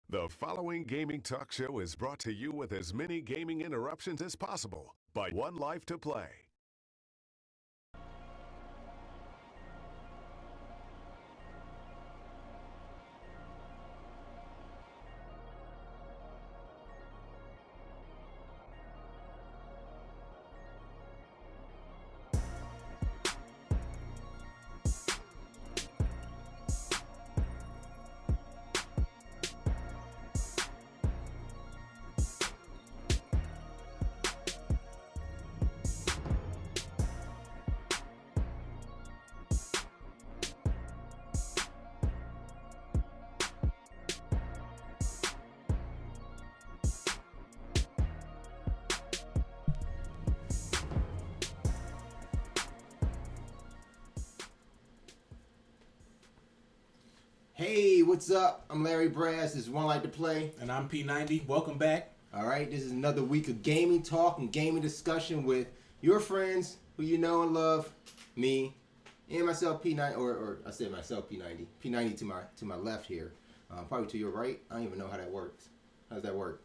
The following gaming talk show is brought to you with as many gaming interruptions as possible by One Life to Play. Hey, what's up? I'm Larry Brass. This is One Life to Play. And I'm P90. Welcome back. All right, this is another week of gaming talk and gaming discussion with your friends who you know and love, me, and myself, P90, or I say myself, P90. P90 to my left here, probably to your right. I don't even know how that works. How does that work?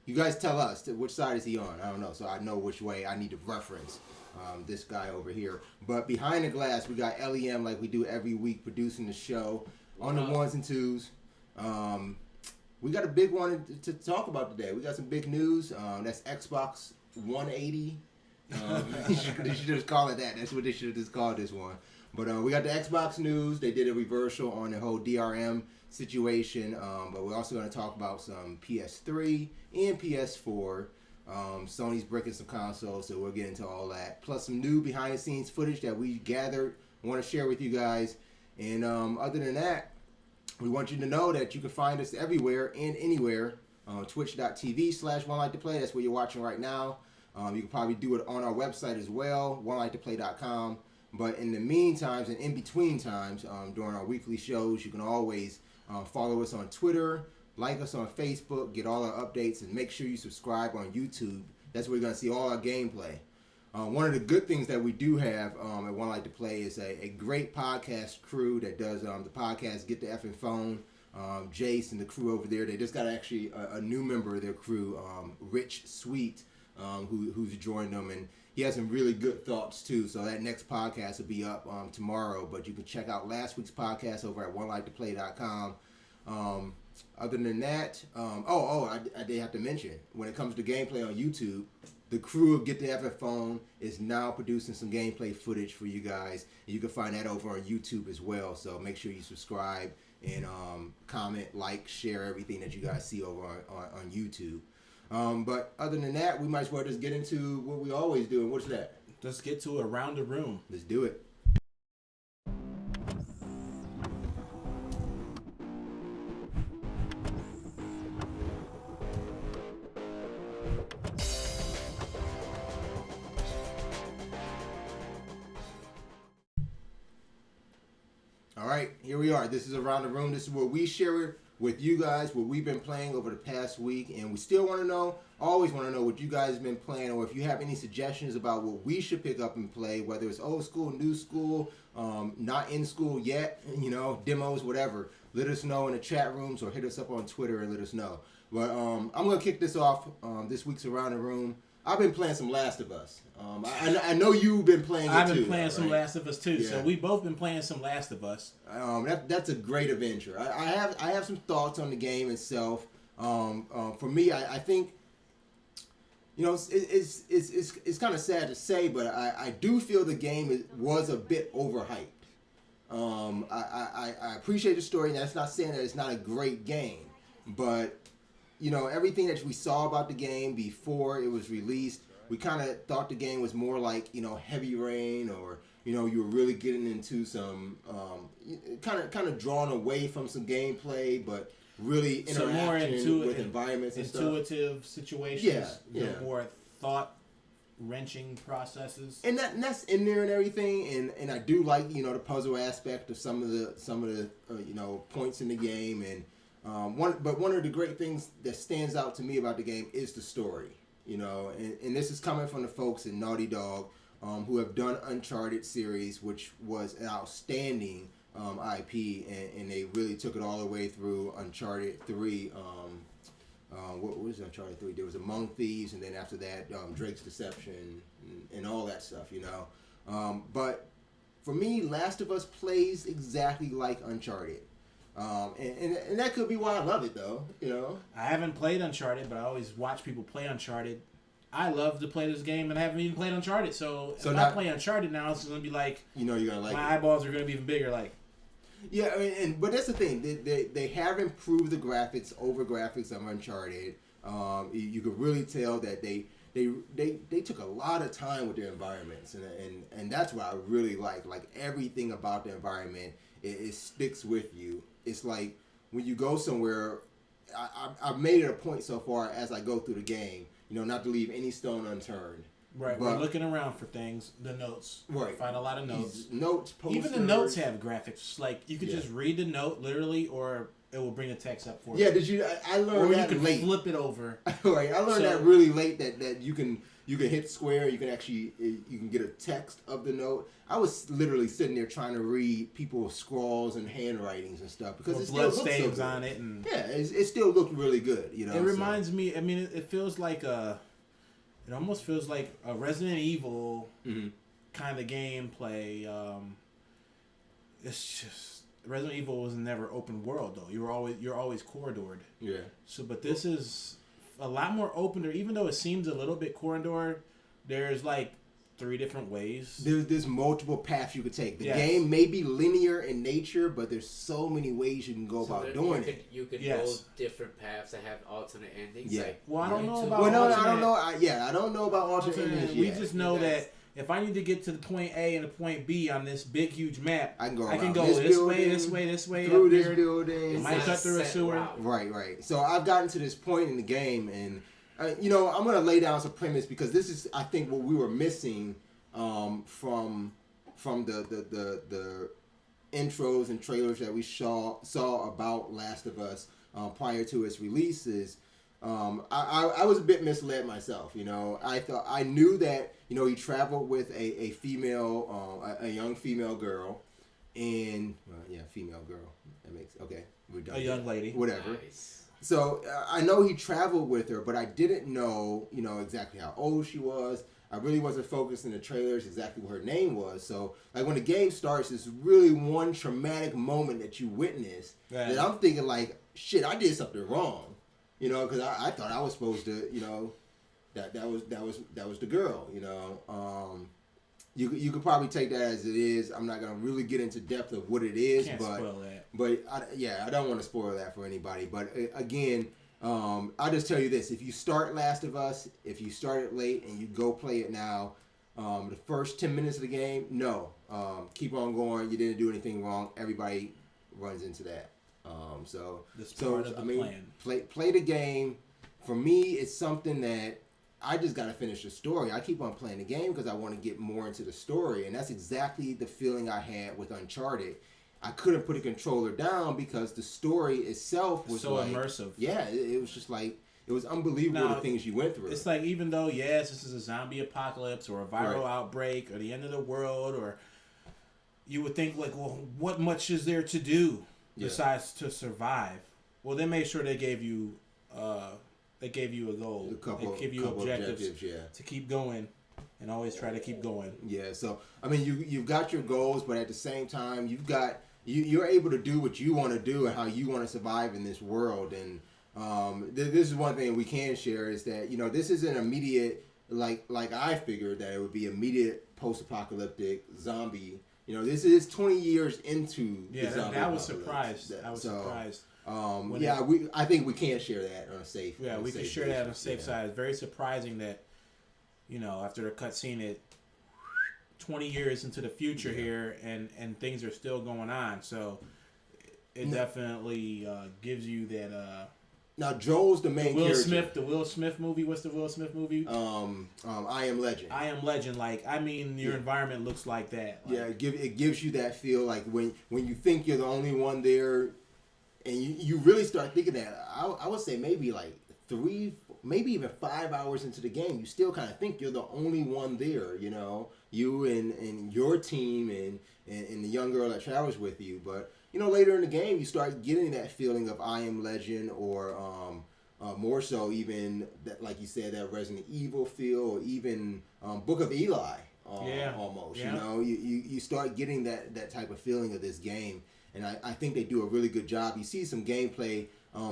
You guys tell us which side is he on. I don't know, so I know which way I need to reference this guy over here. But behind the glass, we got LEM like we do every week, producing the show on the ones and twos. We got a big one to talk about today. We got some big news. That's Xbox 180. They should just call it that. That's what they should have just called this one. But we got the Xbox news. They did a reversal on the whole DRM situation. But we're also going to talk about some PS3 and PS4. Sony's breaking some consoles, so we'll get into all that. Plus some new behind-the-scenes footage that we gathered, want to share with you guys. And other than that, we want you to know that you can find us everywhere and anywhere. Twitch.tv/OneLikeToPlay. That's where you're watching right now. You can probably do it on our website as well, OneLikeToPlay.com. But in the meantime and in between times, during our weekly shows, you can always follow us on Twitter, like us on Facebook, get all our updates, and make sure you subscribe on YouTube. That's where you're going to see all our gameplay. One of the good things that we do have at One Like to Play is a great podcast crew that does the podcast Get the Effing Phone. Jace and the crew over there, they just got actually a new member of their crew, Rich Sweet, who's joined them, and he has some really good thoughts too. So that next podcast will be up tomorrow, but you can check out last week's podcast over at OneLikeToPlay.com. Other than that, I did have to mention, when it comes to gameplay on YouTube, the crew of Get the Effing Phone is now producing some gameplay footage for you guys. And you can find that over on YouTube as well. So make sure you subscribe and comment, like, share everything that you guys see over on YouTube. But other than that, we might as well just get into what we always do. And what's that? Let's get to Around the Room. Let's do it. All right, here we are. This is Around the Room. This is where we share with you guys what we've been playing over the past week, and we still want to know, always want to know what you guys have been playing, or if you have any suggestions about what we should pick up and play, whether it's old school, new school, not in school yet, demos, whatever. Let us know in the chat rooms or hit us up on Twitter and let us know. But I'm going to kick this off, this week's Around the Room. I've been playing some Last of Us. I know you've been playing it too. I've been playing some right? Last of Us too. Yeah. So we've both been playing some Last of Us. That's a great adventure. I have some thoughts on the game itself. For me, I think it's kind of sad to say, but I do feel the game was a bit overhyped. I appreciate the story, and that's not saying that it's not a great game, but everything that we saw about the game before it was released, we kind of thought the game was more like, Heavy Rain, or, you were really getting into some, kind of drawn away from some gameplay, but really interaction with environments and stuff. Intuitive situations. Yeah. More thought-wrenching processes. And that's in there and everything, and I do like, the puzzle aspect of some of the points in the game, and one of the great things that stands out to me about the game is the story, and this is coming from the folks at Naughty Dog, who have done Uncharted series, which was an outstanding IP, and they really took it all the way through Uncharted 3. What was Uncharted 3? There was Among Thieves, and then after that, Drake's Deception, and all that stuff, you know. But for me, Last of Us plays exactly like Uncharted. And that could be why I love it, though, you know. I haven't played Uncharted, but I always watch people play Uncharted. I love to play this game, and I haven't even played Uncharted. So if I play Uncharted now, it's going to be like... You know you're going to like my eyeballs are going to be even bigger, like... Yeah, I mean, but that's the thing. They have improved the graphics over graphics of Uncharted. You could really tell that they took a lot of time with their environments, and that's what I really like. Like, everything about the environment, it sticks with you. It's like when you go somewhere. I've made it a point so far as I go through the game, you know, not to leave any stone unturned. Right, we're looking around for things. The notes, right? Find a lot of notes. Posters. Even the notes have graphics. Like you could just read the note literally, or it will bring the text up for you. Yeah, did you? I learned that late. Or you can flip it over. Right, I learned that really late. That you can hit square. You can get a text of the note. I was literally sitting there trying to read people's scrawls and handwritings and stuff because it still blood looks stains so on it, and it still looked really good. You know, it reminds me. I mean, it feels like it almost feels like a Resident Evil kind of gameplay. It's just Resident Evil was never open world though. You're always corridored. Yeah. So, but this is a lot more open. Even though it seems a little bit corridored, there's like 3 different ways. There's multiple paths you could take. The game may be linear in nature, but there's so many ways you can go about doing it. You could go different paths that have alternate endings. Yeah. Like I don't know about. Well, no, I don't know. I don't know about alternate endings. We just know that if I need to get to the point A and the point B on this big, huge map, I can go this way, through this building. It might cut through a sewer. Right. So I've gotten to this point in the game, and I'm going to lay down some premise because this is, I think, what we were missing from the intros and trailers that we saw about Last of Us prior to its releases. I was a bit misled myself. You know, I knew that he traveled with a female, a young female girl, and female girl. That makes we're done. A young lady, whatever. Nice. So I know he traveled with her, but I didn't know exactly how old she was. I really wasn't focused in the trailers exactly what her name was. So like when the game starts, it's really one traumatic moment that you witness that I'm thinking like, shit, I did something wrong. Because I thought I was supposed to, that was the girl. You could probably take that as it is. I'm not gonna really get into depth of what it is, Can't spoil that. But I don't want to spoil that for anybody. But again, I'll just tell you this: if you start Last of Us, if you start it late and you go play it now, the first 10 minutes of the game, keep on going. You didn't do anything wrong. Everybody runs into that. Play the game. For me, it's something that I just got to finish the story. I keep on playing the game because I want to get more into the story, and that's exactly the feeling I had with Uncharted. I couldn't put a controller down because the story itself was so immersive. Yeah, it was just like it was unbelievable the things you went through. It's like even though this is a zombie apocalypse or a viral outbreak or the end of the world, or you would think like, well, what much is there to do besides to survive? Well, they made sure they gave you a goal. They give you objectives to keep going and always try to keep going. Yeah, so I mean, you've got your goals, but at the same time, you're able to do what you want to do and how you want to survive in this world. And this is one thing we can share is that this isn't immediate like I figured that it would be immediate post-apocalyptic zombie. This is 20 years into the zombie I was surprised. Surprised. I think we can share that on a safe. Yeah, we can share that on a safe side. It's very surprising that, after the cutscene, 20 years into the future here, and things are still going on. So it definitely gives you that. Now Joel's the main character. The Will Smith movie. What's the Will Smith movie? I Am Legend. I Am Legend. Your environment looks like that. It gives you that feel like when you think you're the only one there. And you really start thinking that, I would say maybe like 3 maybe even 5 hours into the game, you still kind of think you're the only one there, you and your team and the young girl that travels with you. But, later in the game, you start getting that feeling of I Am Legend, or more so even, that, like you said, that Resident Evil feel, or even Book of Eli, almost. Yeah. You start getting that type of feeling of this game. And I think they do a really good job. You see some gameplay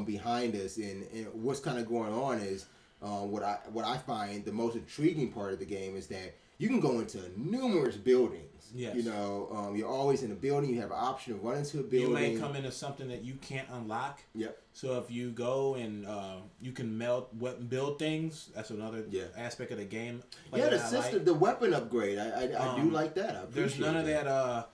behind us, and what's kind of going on is what I find the most intriguing part of the game is that you can go into numerous buildings. Yes. You're always in a building. You have an option to run into a building. You may come into something that you can't unlock. Yep. So if you go and you can build things, that's another aspect of the game. The weapon upgrade, I do like that. I appreciate there's none of that.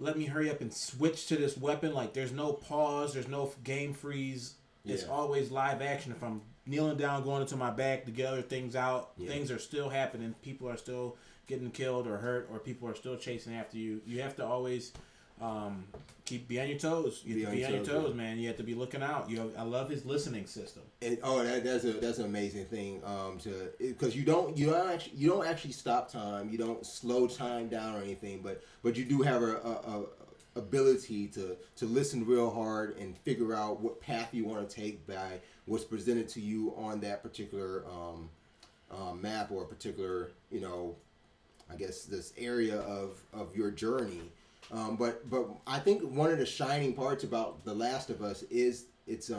Let me hurry up and switch to this weapon. Like, there's no pause. There's no game freeze. It's always live action. If I'm kneeling down, going into my bag to get other things out, things are still happening. People are still getting killed or hurt, or people are still chasing after you. You have to always be on your toes. You have to be on your toes, man. You have to be looking out. I love his listening system. And, that's an amazing thing. Because you don't actually stop time. You don't slow time down or anything. But you do have a ability to listen real hard and figure out what path you want to take by what's presented to you on that particular map, or a particular I guess this area of your journey. But I think one of the shining parts about The Last of Us is its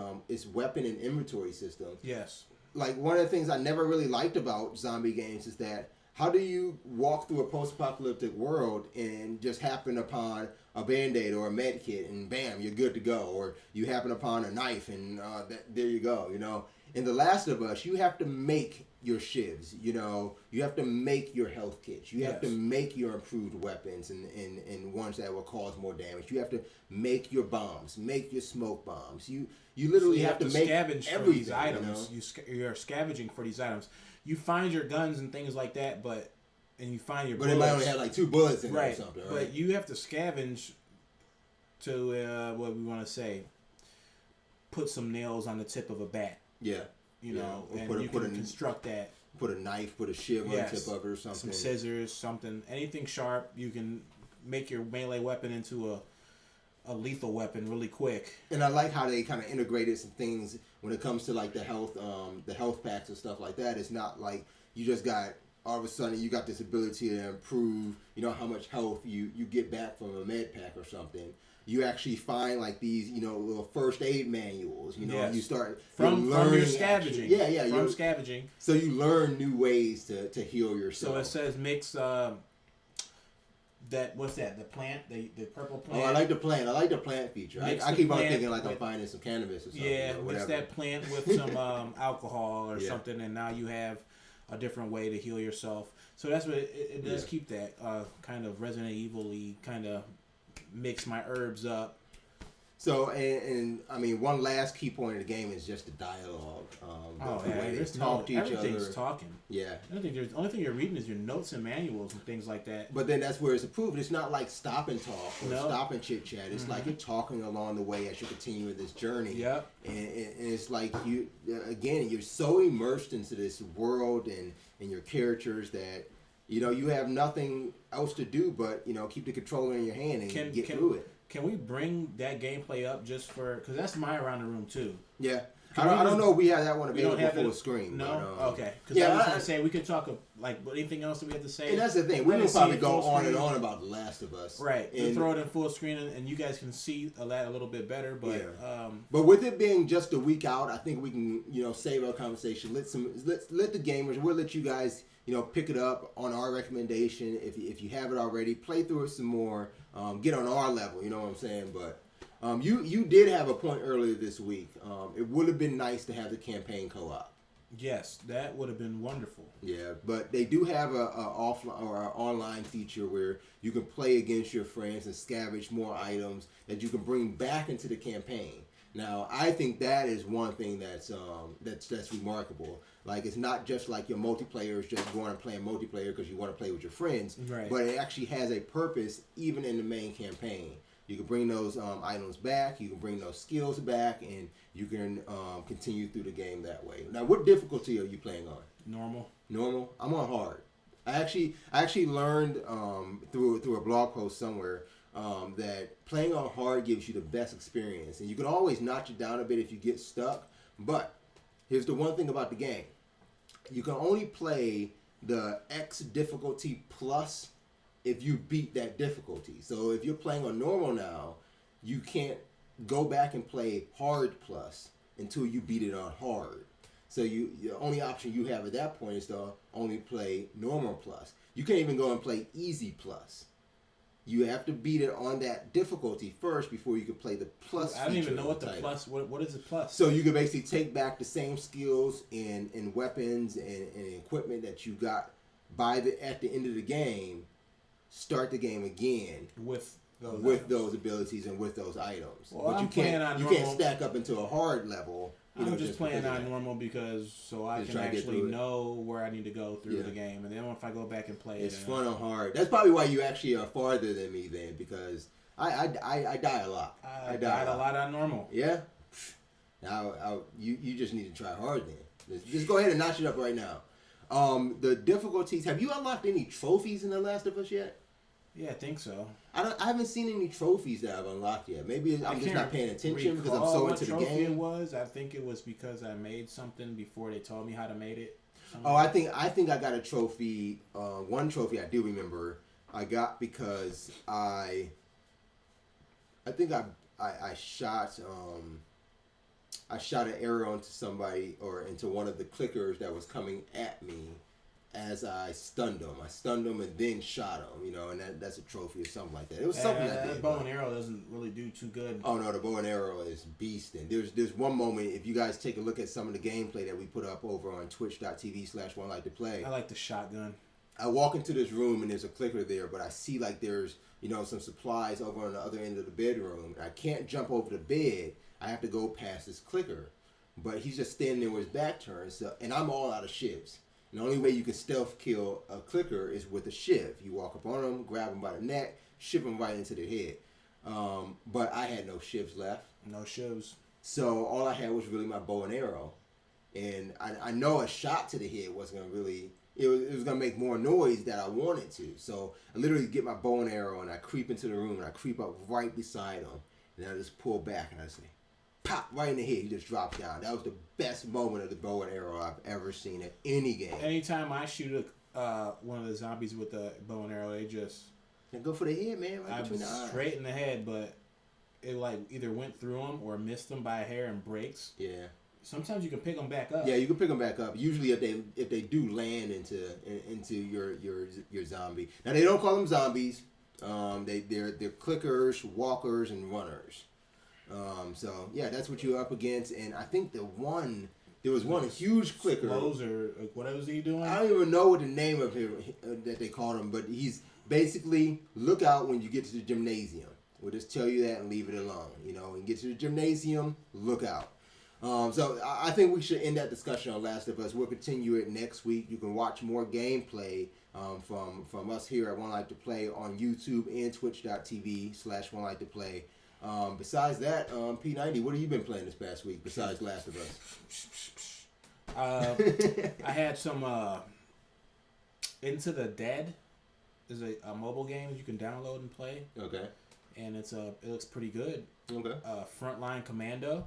weapon and inventory system. Yes. Like, one of the things I never really liked about zombie games is that how do you walk through a post-apocalyptic world and just happen upon a Band-Aid or a med kit and bam, you're good to go, or you happen upon a knife and there you go. In The Last of Us, you have to make your shivs, you have to make your health kits, you have to make your improved weapons and ones that will cause more damage. You have to make your bombs, make your smoke bombs. You literally have to make scavenge for these items. You're scavenging for these items. You find your guns and things like that, and you find your bullets. But it might only have like 2 bullets in it or something, right? But you have to scavenge to what we want to say, put some nails on the tip of a bat. Yeah. And you can construct that. Put a knife, put a shiv on the tip of it or something. Some scissors, something. Anything sharp, you can make your melee weapon into a lethal weapon really quick. And I like how they kind of integrated some things when it comes to like the health packs and stuff like that. It's not like you just got, all of a sudden you got this ability to improve, how much health you get back from a med pack or something. You actually find like these, little first aid manuals. You start from your scavenging. From scavenging. So you learn new ways to heal yourself. So it says mix what's that? The plant, the purple plant. Oh, I like the plant. I like the plant feature. I keep on thinking like I'm finding some cannabis or something. Yeah, or mix that plant with some alcohol or something, and now you have a different way to heal yourself. So that's what it does. Keep that kind of Resident Evil-y kind of mix my herbs up. So, and I mean, one last key point of the game is just the dialogue. The way they talk to each other. Everything's talking. Yeah. The only thing you're reading is your notes and manuals and things like that. But then that's where it's approved. It's not like stop and talk or stop and chit chat. It's like you're talking along the way as you continue with this journey. Yep. And it's like you're so immersed into this world and your characters that you have nothing else to do but keep the controller in your hand and get through it. Can we bring that gameplay up just for, because that's my around the room too. Yeah. I don't know if we have that one available full screen. No? But, okay. Because I was going to say, we could talk, anything else that we have to say. And that's the thing. We can probably go on and on about The Last of Us. Right. We'll throw it in full screen, and you guys can see that a little bit better. But but with it being just a week out, I think we can, save our conversation. Let the gamers, we'll let you guys, pick it up on our recommendation. If you have it already, play through it some more. Get on our level, you know what I'm saying? But you did have a point earlier this week. It would have been nice to have the campaign co-op. Yes, that would have been wonderful. Yeah, but they do have a offline or an online feature where you can play against your friends and scavenge more items that you can bring back into the campaign. Now, I think that is one thing that's remarkable. Like, it's not just like your multiplayer is just going and playing multiplayer because you want to play with your friends, right. But it actually has a purpose even in the main campaign. You can bring those items back. You can bring those skills back, and you can continue through the game that way. Now, what difficulty are you playing on? Normal. Normal. I'm on hard. I actually learned through a blog post somewhere that playing on hard gives you the best experience, and you can always notch it down a bit if you get stuck. But here's the one thing about the game: you can only play the X difficulty plus if you beat that difficulty. So if you're playing on normal now, you can't go back and play hard plus until you beat it on hard. So the only option you have at that point is to only play normal plus. You can't even go and play easy plus. You have to beat it on that difficulty first before you can play the plus. I don't even know what the plus. What is the plus? So you can basically take back the same skills and weapons and equipment that you got at the end of the game. Start the game again with those abilities and with those items. Well, but you can't stack up into a hard level. I'm just playing on normal because I can actually know where I need to go through the game, and then if I go back and play it's fun on hard. That's probably why you actually are farther than me then, because I die a lot. I died a lot on normal. Yeah. Now you just need to try hard then. Just go ahead and notch it up right now. The difficulties. Have you unlocked any trophies in The Last of Us yet? Yeah, I think so. I haven't seen any trophies that I've unlocked yet. Maybe I'm just not paying attention because I'm so into the game. It was. I think it was because I made something before they told me how to make it. Oh, I think I got a trophy. One trophy I do remember I got because I think I shot an arrow into somebody or into one of the clickers that was coming at me as I stunned them. I stunned them and then shot them, and that's a trophy or something like that. It was something like that. The bow and arrow doesn't really do too good. Oh no, the bow and arrow is beast. And there's one moment, if you guys take a look at some of the gameplay that we put up over on twitch.tv/OneLikeToPlay. I like the shotgun. I walk into this room and there's a clicker there, but I see like there's some supplies over on the other end of the bedroom. I can't jump over the bed. I have to go past this clicker. But he's just standing there with his back turned, and I'm all out of shivs. The only way you can stealth kill a clicker is with a shiv. You walk up on them, grab them by the neck, shiv them right into their head. But I had no shivs left. No shivs. So all I had was really my bow and arrow. And I know a shot to the head wasn't going to really... It was going to make more noise than I wanted to. So I literally get my bow and arrow and I creep into the room and I creep up right beside him. And I just pull back and I say, pop, right in the head. He just dropped down. That was the best moment of the bow and arrow I've ever seen in any game. Anytime I shoot one of the zombies with the bow and arrow, they just... And go for the head, man. Right between the eyes. Straight in the head, but it either went through them or missed them by a hair and breaks. Yeah. Sometimes you can pick them back up. Yeah, you can pick them back up. Usually, if they do land into your zombie. Now they don't call them zombies. They're clickers, walkers, and runners. So yeah, that's what you're up against. And I think there was one huge clicker. Or what was he doing? I don't even know what the name of him that they called him, but he's basically look out when you get to the gymnasium. We'll just tell you that and leave it alone. When you get to the gymnasium, look out. So I think we should end that discussion on Last of Us. We'll continue it next week. You can watch more gameplay from us here at One Like to Play on YouTube and twitch.tv/OneLikeToPlay. Besides that, P90, what have you been playing this past week besides Last of Us? I had some Into the Dead. Is a mobile game you can download and play. Okay. And it looks pretty good. Okay. Frontline Commando.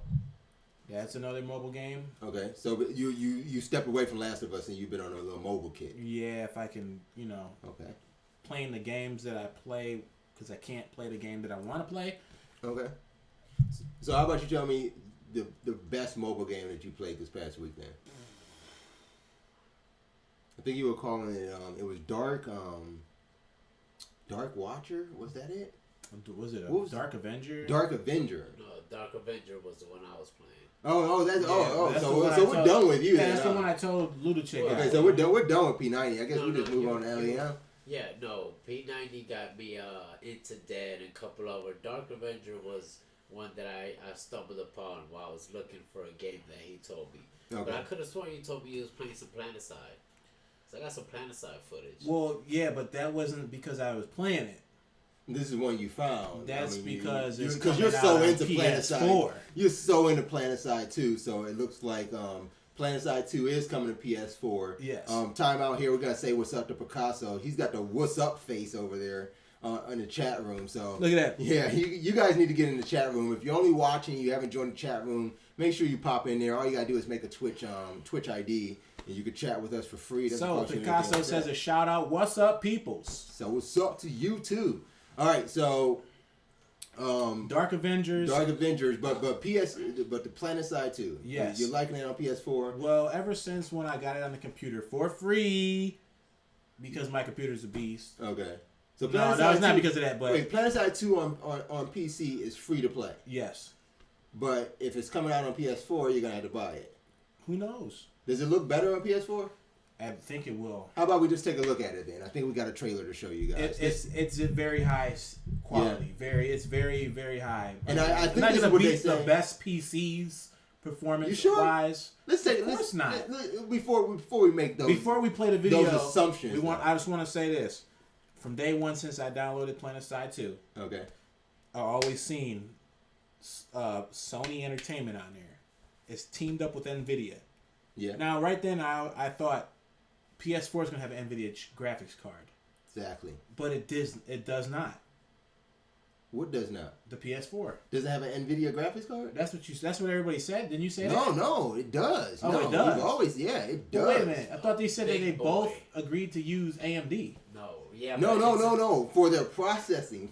That's another mobile game. Okay, so you stepped away from Last of Us and you've been on a little mobile kick. Yeah, if I can, Okay. Playing the games that I play because I can't play the game that I want to play. Okay. So how about you tell me the best mobile game that you played this past week then? I think you were calling it, it was Dark Watcher? Was that it? Was it Dark Avenger? Dark Avenger. No, Dark Avenger was the one I was playing. So we're done with you. That's the one I told Ludachick. Okay, so we're done with P90. I guess we just move on to LEM. Yeah, no, P90 got me Into Dead and a couple other. Dark Avenger was one that I stumbled upon while I was looking for a game that he told me. Okay. But I could have sworn you told me you was playing some PlanetSide. So I got some PlanetSide footage. Well, yeah, but that wasn't because I was playing it. This is one you found. That's because you're coming so out on into PS4. PlanetSide. You're so into PlanetSide 2, so it looks like PlanetSide 2 is coming to PS4. Yes. Time out here, we're gonna say what's up to Picasso. He's got the what's up face over there in the chat room. So look at that. Yeah, you guys need to get in the chat room. If you're only watching, you haven't joined the chat room, make sure you pop in there. All you gotta do is make a Twitch ID. And you can chat with us for free. So Picasso says a shout out. What's up, peoples? So what's up to you too? All right, so Dark Avengers, but the PlanetSide 2. Yes, you're liking it on PS4. Well, ever since when I got it on the computer for free, because my computer's a beast. Okay, so no, that was not because of that. But wait, PlanetSide 2 on PC is free to play. Yes, but if it's coming out on PS4, you're gonna have to buy it. Who knows? Does it look better on PS4? I think it will. How about we just take a look at it then? I think we got a trailer to show you guys. It's a very high quality. Yeah. It's very, very high. And I think not this is gonna what beat they say. the best PCs performance You sure? wise. Let's take. Of course not. Before we make those. Before we play the video, those assumptions. I just want to say this: from day one since I downloaded PlanetSide 2, okay, I've always seen Sony Entertainment on there. It's teamed up with NVIDIA. Yeah. Now, right then, I thought PS4 is going to have an NVIDIA graphics card. Exactly. But it does not. What does not? The PS4. Does it have an NVIDIA graphics card? That's what everybody said. Didn't you say that? No, it does. Oh, no, it does. It does. Well, wait a minute. I thought they said that they both agreed to use AMD. No. Yeah. No. For their processing,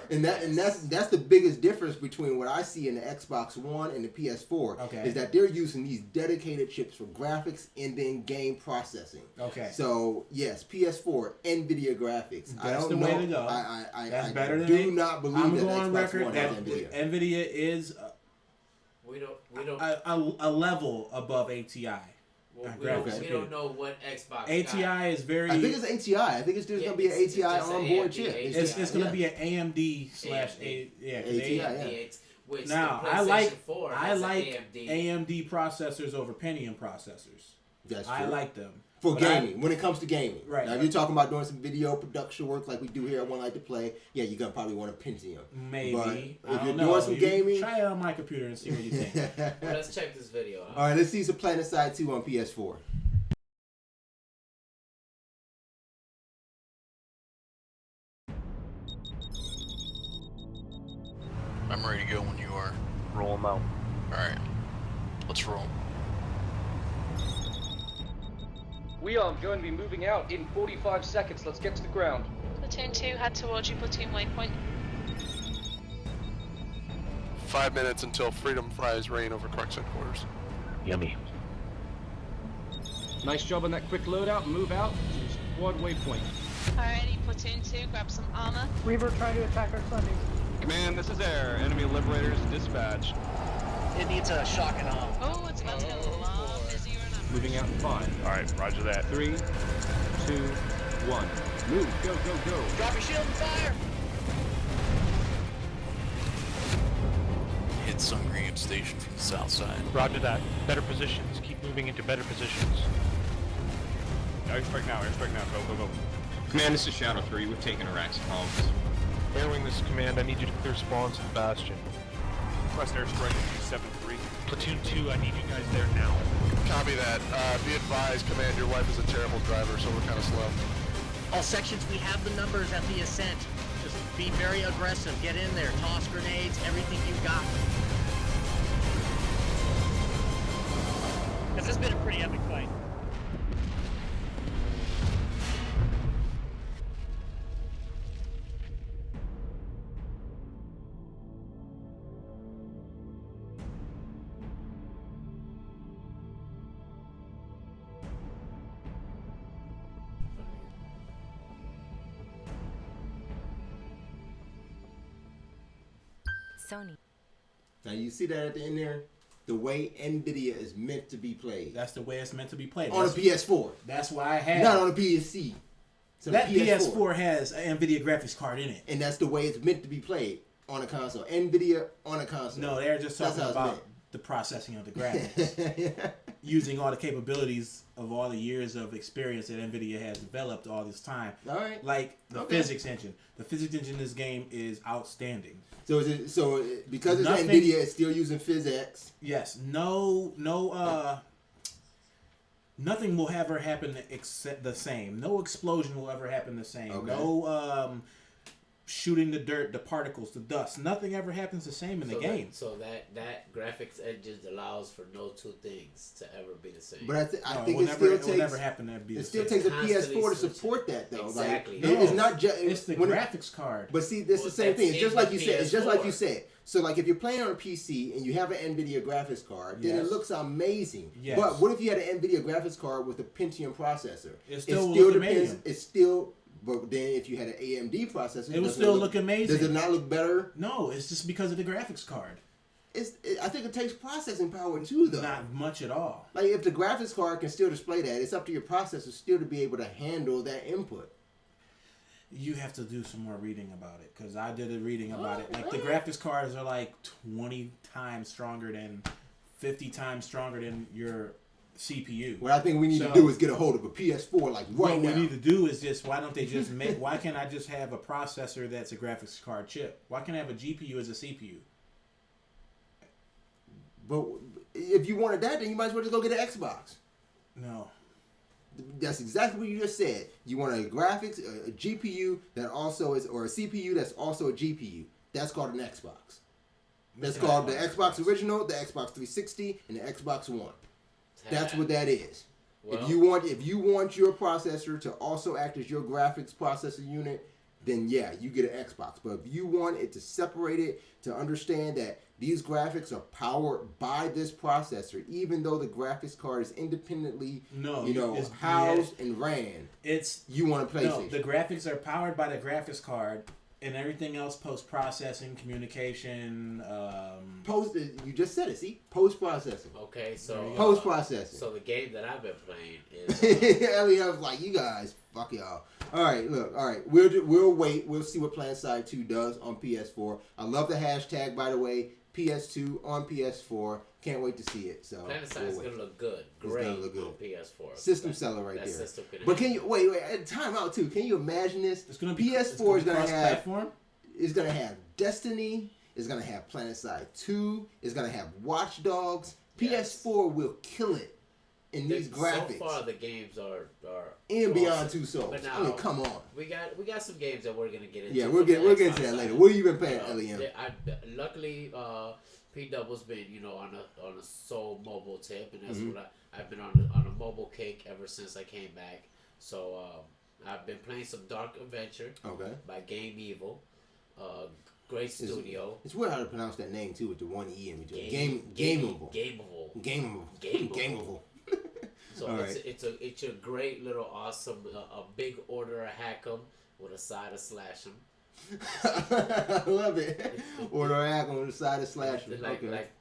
and that's the biggest difference between what I see in the Xbox One and the PS4. Okay. Is that they're using these dedicated chips for graphics and then game processing. Okay. So yes, PS4 NVIDIA graphics. That's the way to go. That's better than do not believe I'm that going on Xbox record One that has NVIDIA. NVIDIA is we don't a level above ATI. We don't know what Xbox ATI got. is very. I think it's ATI. I think it's just going to be an ATI onboard chip. It's going to be an AMD slash ATI. Which now the I like AMD. AMD processors over Pentium processors. That's true. I like them for gaming. When it comes to gaming, right? Now, if you're talking about doing some video production work like we do here at One Light to Play, yeah, you're gonna probably want a Pentium. Maybe. But if you're doing some gaming, try it on my computer and see what you think. Well, let's check this video out. All right, let's see some PlanetSide 2 on PS4. I'm ready to go when you are. Roll them out. Alright. Let's roll. We are going to be moving out in 45 seconds. Let's get to the ground. Platoon 2, head towards your platoon waypoint. 5 minutes until freedom fries rain over Crux headquarters. Yummy. Nice job on that quick loadout. Move out to squad waypoint. Alrighty, platoon 2, grab some armor. Reaver trying to attack our Sunday. Command, this is Air. Enemy liberators dispatched. It needs a shock and awe. Oh, it's about to get a lot busier and I'm Moving out in 5. Alright, roger that. 3, 2, 1. Move. Go, go, go. Drop your shield and fire! Hit Sungream Station from the south side. Roger that. Better positions. Keep moving into better positions. Airstrike now, go, go, go. Command, this is Shadow 3. We've taken Iraq's comms. Airwing, this is command. I need you to clear spawns at the Bastion. Request airstrike at 7-3. Platoon 2, I need you guys there now. Copy that. Be advised, Command, your wife is a terrible driver, so we're kind of slow. All sections, we have the numbers at the ascent. Just be very aggressive. Get in there. Toss grenades, everything you've got. This has been a pretty epic fight. Sony. Now you see that at the end there? The way NVIDIA is meant to be played. That's the way it's meant to be played. On a PS4. That's why I have. Not on a PSC. That PS4 has an NVIDIA graphics card in it. And that's the way it's meant to be played on a console. NVIDIA on a console. No, they're just talking about the processing of the graphics. using all the capabilities of all the years of experience that NVIDIA has developed all this time. All right. Like the physics engine. The physics engine in this game is outstanding. So because it's NVIDIA, it's still using PhysX. Yes. Nothing will ever happen except the same. No explosion will ever happen the same. Okay. No shooting the dirt, the particles, the dust. Nothing ever happens the same in the game. So that graphics engine allows for no two things to ever be the same. But I think it still never happen to be it the still same. takes a PS4 to support that though. Exactly. Like, it's not just it's the graphics card. But see, this is the same thing. It's just like you said. It's just like you said. So like if you're playing on a PC and you have an NVIDIA graphics card, then it looks amazing. Yes. But what if you had an NVIDIA graphics card with a Pentium processor? It still depends. It's still. But then if you had an AMD processor, it would still look amazing. Does it not look better? No, it's just because of the graphics card. I think it takes processing power too, though. Not much at all. Like if the graphics card can still display that, it's up to your processor still to be able to handle that input. You have to do some more reading about it because I did a reading about it. Like the graphics cards are like 20 times stronger than 50 times stronger than your CPU. What I think we need to do is get a hold of a PS4 like right now. What we need to do is just why don't they just make? Why can't I just have a processor that's a graphics card chip? Why can't I have a GPU as a CPU? But if you wanted that, then you might as well just go get an Xbox. No. That's exactly what you just said. You want a graphics, a GPU that also is, or a CPU that's also a GPU. That's called an Xbox. That's called the Xbox Original, the Xbox 360, and the Xbox One. That's what that is. Well, if you want your processor to also act as your graphics processor unit, then yeah, you get an Xbox. But if you want it to separate it, to understand that these graphics are powered by this processor, even though the graphics card is independently, housed and ran. You want a PlayStation. No, the graphics are powered by the graphics card, and everything else post-processing, communication. You just said it. See, post-processing. Okay, so post-processing. So the game that I've been playing is. Elliot was like, "You guys, fuck y'all." All right, look. All right, we'll wait. We'll see what PlanetSide 2 does on PS4. I love the hashtag, by the way. PS2 on PS4. Can't wait to see it. So PlanetSide is gonna look good. Great on PS4. System seller right there. But can you wait? Time out too. Can you imagine this? It's gonna be PS4 is gonna have. Platform? It's gonna have Destiny. It's gonna have PlanetSide 2. It's gonna have Watch Dogs. Yes. PS4 will kill it in these graphics. So far, the games are and Beyond Two Souls. But now, I mean, come on. We got some games that we're gonna get into. Yeah, we'll get to that later. What have you been playing, Eliam? Luckily, P Double's been on a sole mobile tip, and that's what I've been on a mobile kick ever since I came back. So I've been playing some Dark Adventure. By Game Evil. Great studio. It's weird how to pronounce that name too with the one E in between. Gameable. So it's a great little awesome a big order of hack 'em with a side of slash 'em. I love it. Order of hack 'em with a side of slash 'em. Like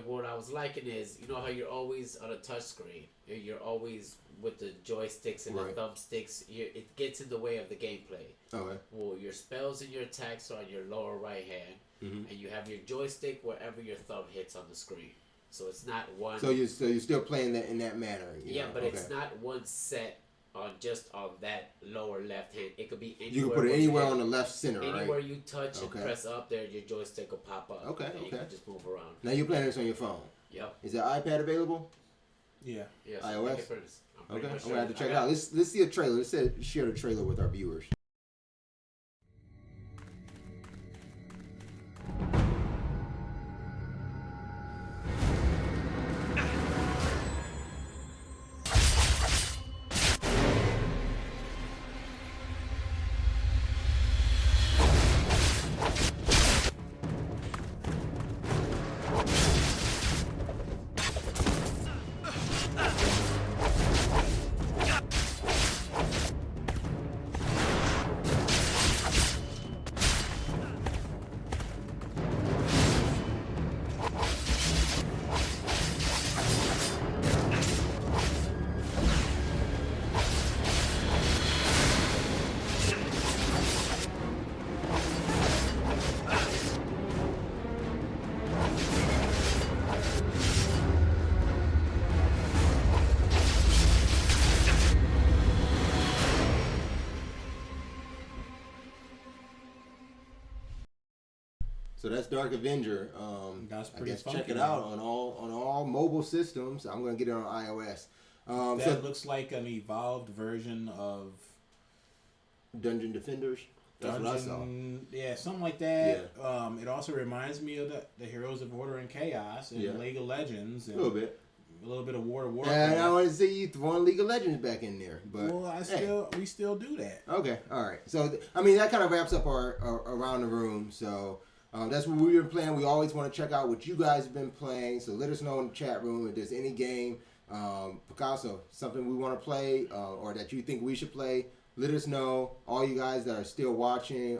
what I was liking is how you're always on a touch screen. You're always with the joysticks and the thumbsticks. It gets in the way of the gameplay. Okay. Well, your spells and your attacks are on your lower right hand, and you have your joystick wherever your thumb hits on the screen. So it's not one. So you're still playing that in that manner. But it's not one set on that lower left hand. It could be anywhere. You can put it anywhere on the left center, anywhere you touch and press up there, your joystick will pop up. Okay. And you can just move around. Now you're playing this on your phone. Yep. Is the iPad available? Yeah. Yes. iOS. I'm gonna have to check it out. Let's see a trailer. Let's share the trailer with our viewers. So that's Dark Avenger. That's I pretty guess funky, check it man. out on all mobile systems. I'm gonna get it on iOS. That looks like an evolved version of Dungeon Defenders. That's what I saw. Yeah, something like that. Yeah. It also reminds me of the Heroes of Order and Chaos and League of Legends. And a little bit. A little bit of War of Warcraft. And I want to see you throwing League of Legends back in there, but we still do that. Okay, all right. So I mean that kind of wraps up our around the room. So that's what we've been playing. We always want to check out what you guys have been playing. So let us know in the chat room if there's any game, Picasso, something we want to play or that you think we should play. Let us know. All you guys that are still watching,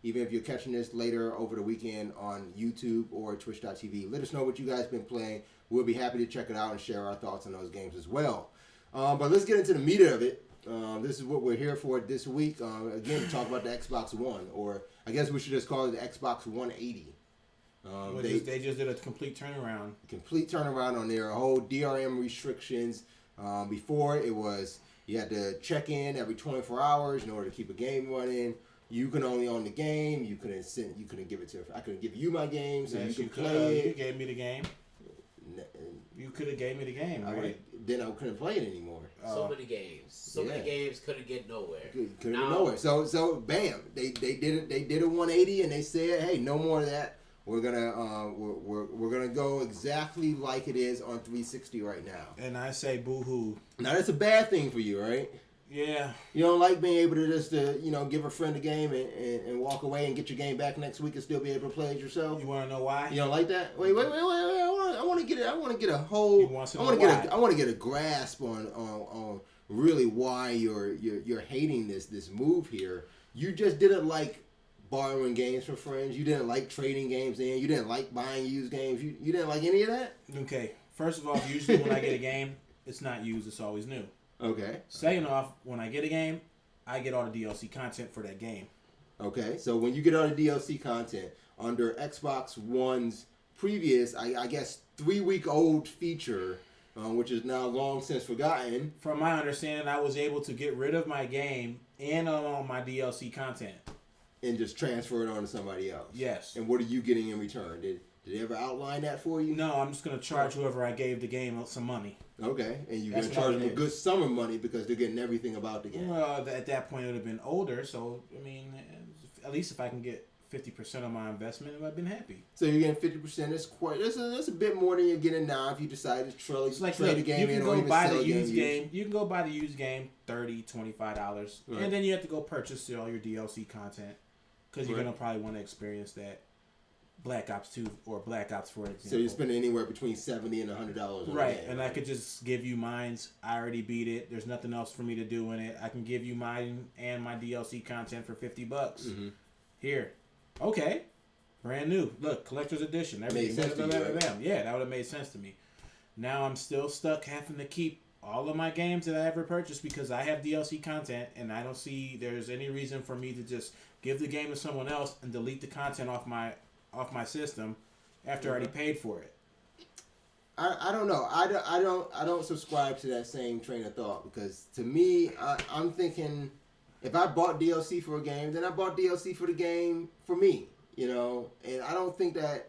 even if you're catching this later over the weekend on YouTube or Twitch.tv, let us know what you guys been playing. We'll be happy to check it out and share our thoughts on those games as well. But let's get into the meat of it. This is what we're here for this week. Again, to talk about the Xbox One, or I guess we should just call it the Xbox 180. They just did a complete turnaround. Complete turnaround on their whole DRM restrictions. Before it was you had to check in every 24 hours in order to keep a game running. You can only own the game. You couldn't give it to. I couldn't give you my game, so you could play it. You gave me the game. You could have gave me the game, right? Then I couldn't play it anymore. So many games. So many games couldn't get nowhere. Couldn't get nowhere. So bam, they did it. They did a 180, and they said, hey, no more of that. We're gonna go exactly like it is on 360 right now. And I say boo-hoo. Now that's a bad thing for you, right? Yeah. You don't like being able to just give a friend a game and walk away and get your game back next week and still be able to play it yourself. You want to know why? You don't like that? Wait. I want to get it. I want to get a whole. I want to get a grasp on really why you're hating this move here. You just didn't like borrowing games from friends. You didn't like trading games in. You didn't like buying used games. You didn't like any of that? Okay. First of all, usually when I get a game, it's not used. It's always new. Okay. Second off, when I get a game, I get all the DLC content for that game. Okay. So when you get all the DLC content under Xbox One's previous, I guess, 3-week-old feature, which is now long since forgotten. From my understanding, I was able to get rid of my game and all my DLC content. And just transfer it on to somebody else. Yes. And what are you getting in return? Did they ever outline that for you? No, I'm just going to charge whoever I gave the game some money. Okay. And you're going to charge them a good sum of money because they're getting everything about the game. Well, at that point, it would have been older. So, I mean, at least if I can get 50% of my investment, I've been happy. So you're getting 50%. That's a bit more than you're getting now if you decide to trade the game in or even sell a game. You can go buy the used game, $30, $25. Right. And then you have to go purchase all your DLC content. Because you're going to probably want to experience that Black Ops 2 or Black Ops, for example. So you're spending anywhere between $70 and $100 on right, game, and I could just give you mines. I already beat it. There's nothing else for me to do in it. I can give you mine and my DLC content for $50. Mm-hmm. Here. Okay. Brand new. Look, collector's edition. Everything. Right? Yeah, that would have made sense to me. Now I'm still stuck having to keep all of my games that I ever purchased because I have DLC content, and I don't see there's any reason for me to just give the game to someone else and delete the content off my system after I already paid for it. I don't know. I don't subscribe to that same train of thought because to me, I'm thinking if I bought DLC for a game, then I bought DLC for the game for me, and I don't think that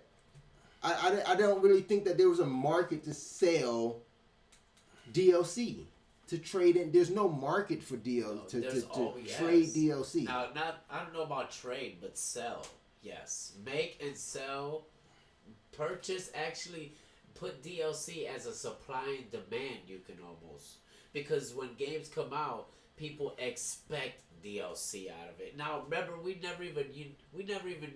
I don't really think that there was a market to sell DLC. To trade in, there's no market for DLC to trade DLC. Now, I don't know about trade, but sell. Yes, make and sell, purchase. Actually, put DLC as a supply and demand. You can almost because when games come out, people expect DLC out of it. Now, remember, we never even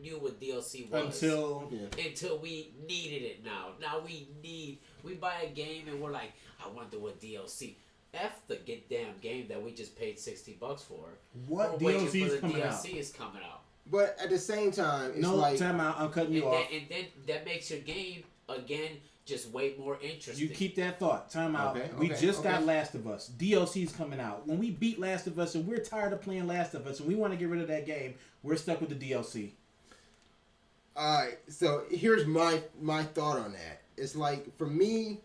knew what DLC was until we needed it. Now we buy a game and we're like, I wonder what DLC. F the damn game that we just paid $60 for. What DLC is coming out? DLC is coming out. But at the same time, it's time out. I'm cutting you off. And then that makes your game again just way more interesting. You keep that thought. Time out. We just got Last of Us. DLC's coming out. When we beat Last of Us and we're tired of playing Last of Us and we want to get rid of that game, we're stuck with the DLC. All right. So here's my thought on that. It's like for me.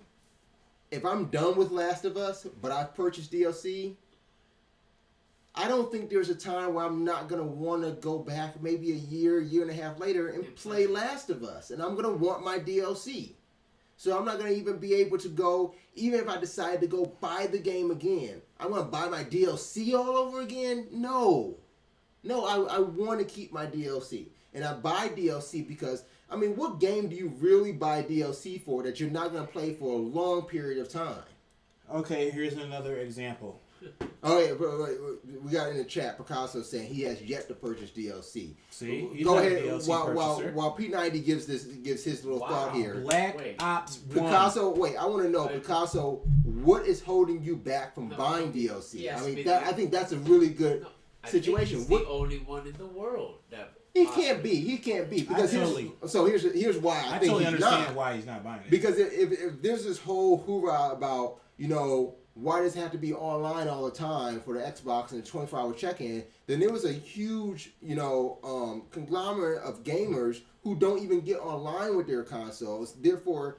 If I'm done with Last of Us, but I've purchased DLC, I don't think there's a time where I'm not gonna want to go back maybe a year and a half later and play Last of Us, and I'm gonna want my DLC. So I'm not gonna even be able to go, even if I decide to go buy the game again. I'm gonna buy my DLC all over again? No, I want to keep my DLC, and I buy DLC because I mean, what game do you really buy DLC for that you're not gonna play for a long period of time? Okay, here's another example. Oh yeah, we got in the chat. Picasso saying he has yet to purchase DLC. See, go ahead while P90 gives his little thought here. Black Ops 1. Picasso, wait, I want to know, Picasso, what is holding you back from buying DLC? I mean, I think that's a really good situation. He's the only one in the world that. He can't be because here's why I think totally he's understand not. why he's not buying it. Because if there's this whole hoorah about why does it have to be online all the time for the Xbox and the 24-hour check-in, then there was a huge conglomerate of gamers who don't even get online with their consoles, therefore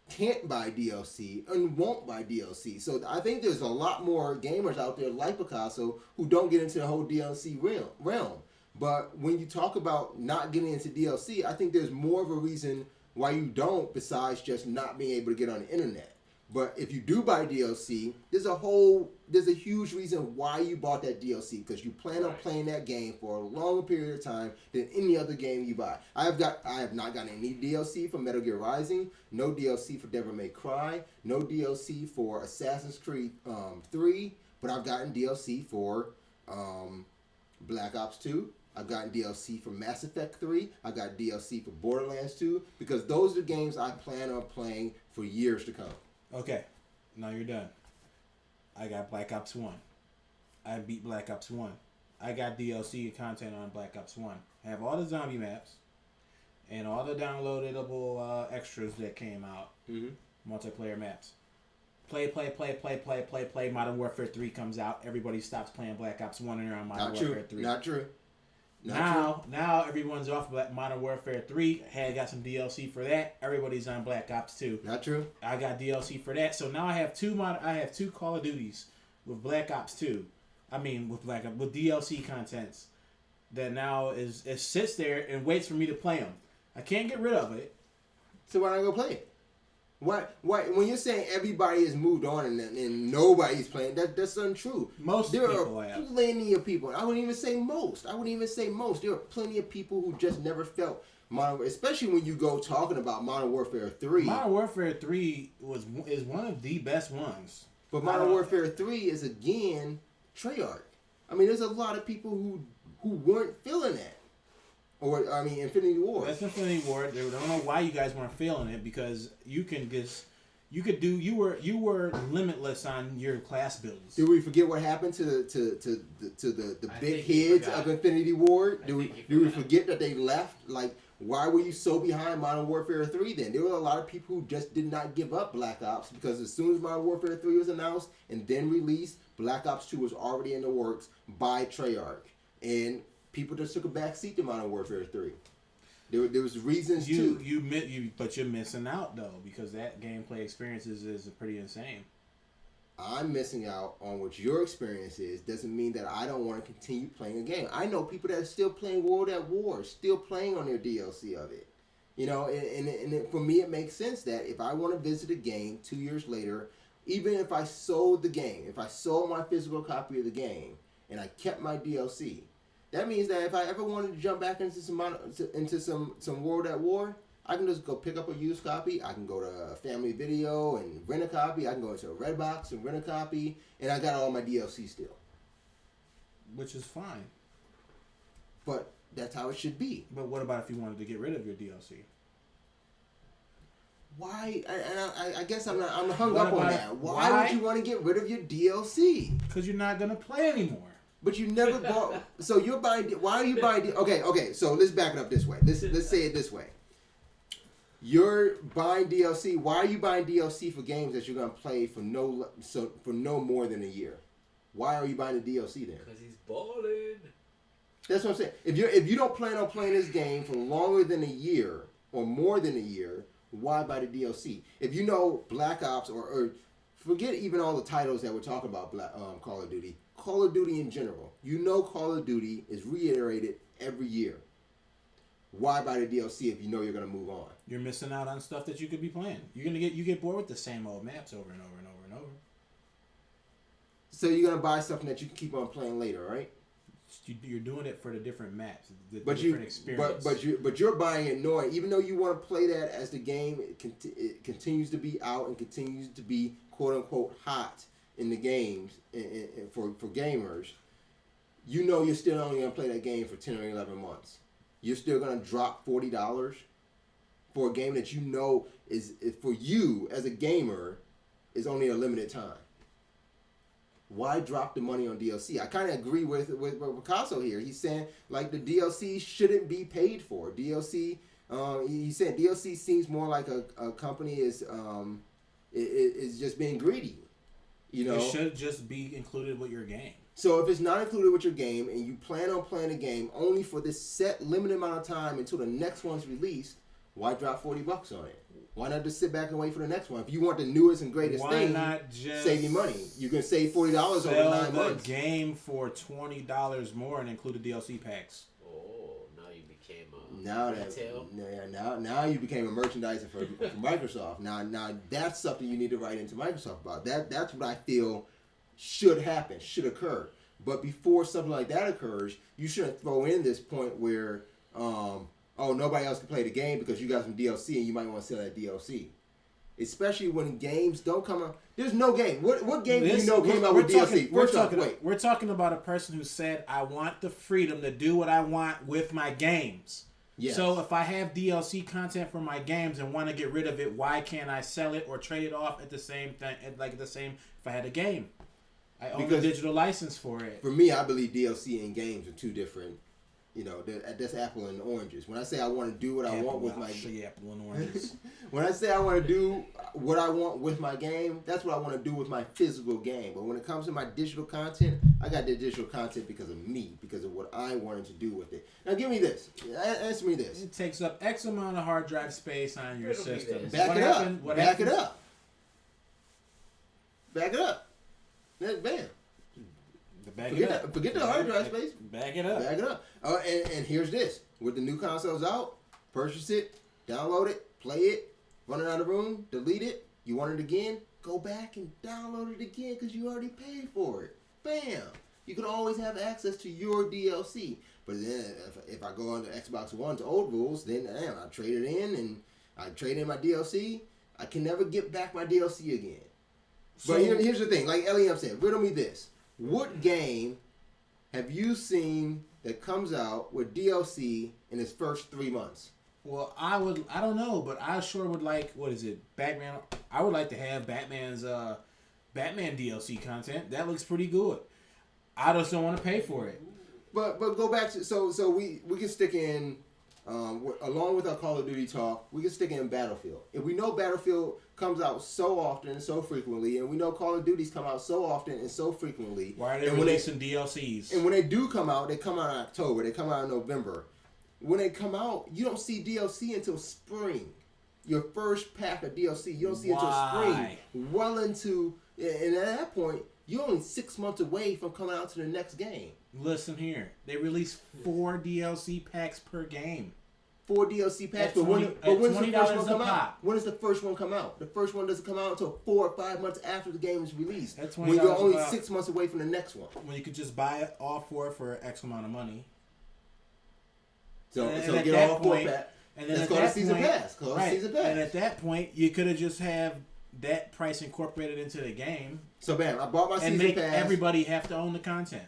can't buy DLC and won't buy DLC. So I think there's a lot more gamers out there like Picasso who don't get into the whole DLC realm. But when you talk about not getting into DLC, I think there's more of a reason why you don't besides just not being able to get on the internet. But if you do buy DLC, there's a huge reason why you bought that DLC, because you plan on playing that game for a longer period of time than any other game you buy. I have not gotten any DLC for Metal Gear Rising, no DLC for Devil May Cry, no DLC for Assassin's Creed 3, but I've gotten DLC for Black Ops 2. I've gotten DLC for Mass Effect 3. I got DLC for Borderlands 2, because those are games I plan on playing for years to come. Okay, now you're done. I got Black Ops 1. I beat Black Ops 1. I got DLC content on Black Ops 1. I have all the zombie maps and all the downloadable extras that came out. Multiplayer maps. Play. Modern Warfare 3 comes out. Everybody stops playing Black Ops 1 and they're on Modern Warfare 3. Not true. Now everyone's off Modern Warfare 3. Got some DLC for that. Everybody's on Black Ops 2. Not true. I got DLC for that. So now I have two Call of Duties with Black Ops 2. I mean with DLC contents that now it sits there and waits for me to play them. I can't get rid of it. So why not go play it? Why when you're saying everybody has moved on and nobody's playing, that's untrue. There are plenty of people. I wouldn't even say most. There are plenty of people who just never felt Modern, especially when you go talking about Modern Warfare 3. Modern Warfare 3 is one of the best ones. But Modern Warfare 3 is again Treyarch. I mean, there's a lot of people who weren't feeling that. Or I mean, Infinity Ward. That's Infinity Ward. I don't know why you guys weren't feeling it, because you were limitless on your class builds. Did we forget what happened to the big heads of Infinity Ward? Did we forget that they left? Like, why were you so behind Modern Warfare 3 then? There were a lot of people who just did not give up Black Ops, because as soon as Modern Warfare 3 was announced and then released, Black Ops 2 was already in the works by Treyarch. And people just took a back seat to Modern Warfare 3. There was reasons too. But you're missing out though, because that gameplay experience is pretty insane. I'm missing out on what your experience is. Doesn't mean that I don't want to continue playing a game. I know people that are still playing World at War, still playing on their DLC of it. And for me, it makes sense that if I want to visit a game 2 years later, even if I sold the game, if I sold my physical copy of the game, and I kept my DLC. That means that if I ever wanted to jump back into some World at War, I can just go pick up a used copy. I can go to Family Video and rent a copy. I can go into a Redbox and rent a copy, and I got all my DLC still. Which is fine. But that's how it should be. But what about if you wanted to get rid of your DLC? Why? I guess I'm hung up on that. Why would you want to get rid of your DLC? Because you're not gonna play anymore. But you never bought. So you're buying. Why are you buying? Okay. So let's back it up this way. Let's say it this way. You're buying DLC. Why are you buying DLC for games that you're gonna play for no more than a year? Why are you buying the DLC then? Because he's balling. That's what I'm saying. If you don't plan on playing this game for longer than a year or more than a year, why buy the DLC? If you know Black Ops or forget even all the titles that we're talking about, Call of Duty. Call of Duty in general. You know Call of Duty is reiterated every year. Why buy the DLC if you know you're going to move on? You're missing out on stuff that you could be playing. You get bored with the same old maps over and over and over and over. So you're going to buy something that you can keep on playing later, right? You're doing it for the different maps, the different experience. But you're buying it knowing, even though you want to play that as the game it continues to be out and continues to be quote unquote hot in the games and for gamers, you know you're still only going to play that game for 10 or 11 months. You're still going to drop $40 for a game that you know is for you as a gamer is only a limited time. Why drop the money on DLC? I kind of agree with Picasso here. He's saying like the DLC shouldn't be paid for. DLC, he said DLC seems more like a company is just being greedy. You know, it should just be included with your game. So if it's not included with your game and you plan on playing a game only for this set limited amount of time until the next one's released, why drop $40 on it? Why not just sit back and wait for the next one? If you want the newest and greatest thing, not just save you money. You can save $40 over 9 months. Sell the game for $20 more and include the DLC packs. Oh, now you became retail. Now you became a merchandiser for Microsoft. Now that's something you need to write into Microsoft about. That's what I feel should happen, should occur. But before something like that occurs, you shouldn't throw in this point where, nobody else can play the game because you got some DLC and you might want to sell that DLC. Especially when games don't come out. There's no game. What game do you know came out with DLC? We're talking about a person who said, I want the freedom to do what I want with my games. Yes. So if I have DLC content for my games and want to get rid of it, why can't I sell it or trade it off at the same thing? Like the same if I had a game. I own a digital license for it. For me, I believe DLC and games are two different. You know, that's apple and oranges. When I say I want to do what I want with my apple and oranges. When I say I want to do what I want with my game, that's what I want to do with my physical game. But when it comes to my digital content, I got the digital content because of me, because of what I wanted to do with it. Now, give me this. Answer me this. It takes up X amount of hard drive space on your system. Back it up. Back it up. Bam. Forget the hard drive space. Back it up. Back it up. And here's this. With the new consoles out, purchase it, download it, play it, run it out of the room, delete it. You want it again? Go back and download it again because you already paid for it. Bam. You can always have access to your DLC. But then if I go under Xbox One's old rules, then I trade it in and I trade in my DLC. I can never get back my DLC again. But here's the thing. Like Eliam said, riddle me this. What game have you seen that comes out with DLC in its first 3 months? Well, I don't know, but I sure would like, what is it, Batman? I would like to have Batman's Batman DLC content. That looks pretty good. I just don't want to pay for it. But go back to, so we can stick in, along with our Call of Duty talk, we can stick in Battlefield. If we know Battlefield comes out so often and so frequently, and we know Call of Duties come out so often and so frequently. Why are they releasing DLCs? And when they do come out, they come out in October. They come out in November. When they come out, you don't see DLC until spring. Your first pack of DLC, you don't see until spring. Well into, and at that point, you're only 6 months away from coming out to the next game. Listen here. They release 4 DLC packs per game. 4 DLC packs, but when does the first one come out? When does the first one come out? The first one doesn't come out until 4 or 5 months after the game is released. That's when you're only 6 months away from the next one. When you could just buy all 4 for X amount of money. So get all 4 packs. And then let's call it season pass. And at that point, you could have just have that price incorporated into the game. So bam, I bought my season pass. And make everybody have to own the content.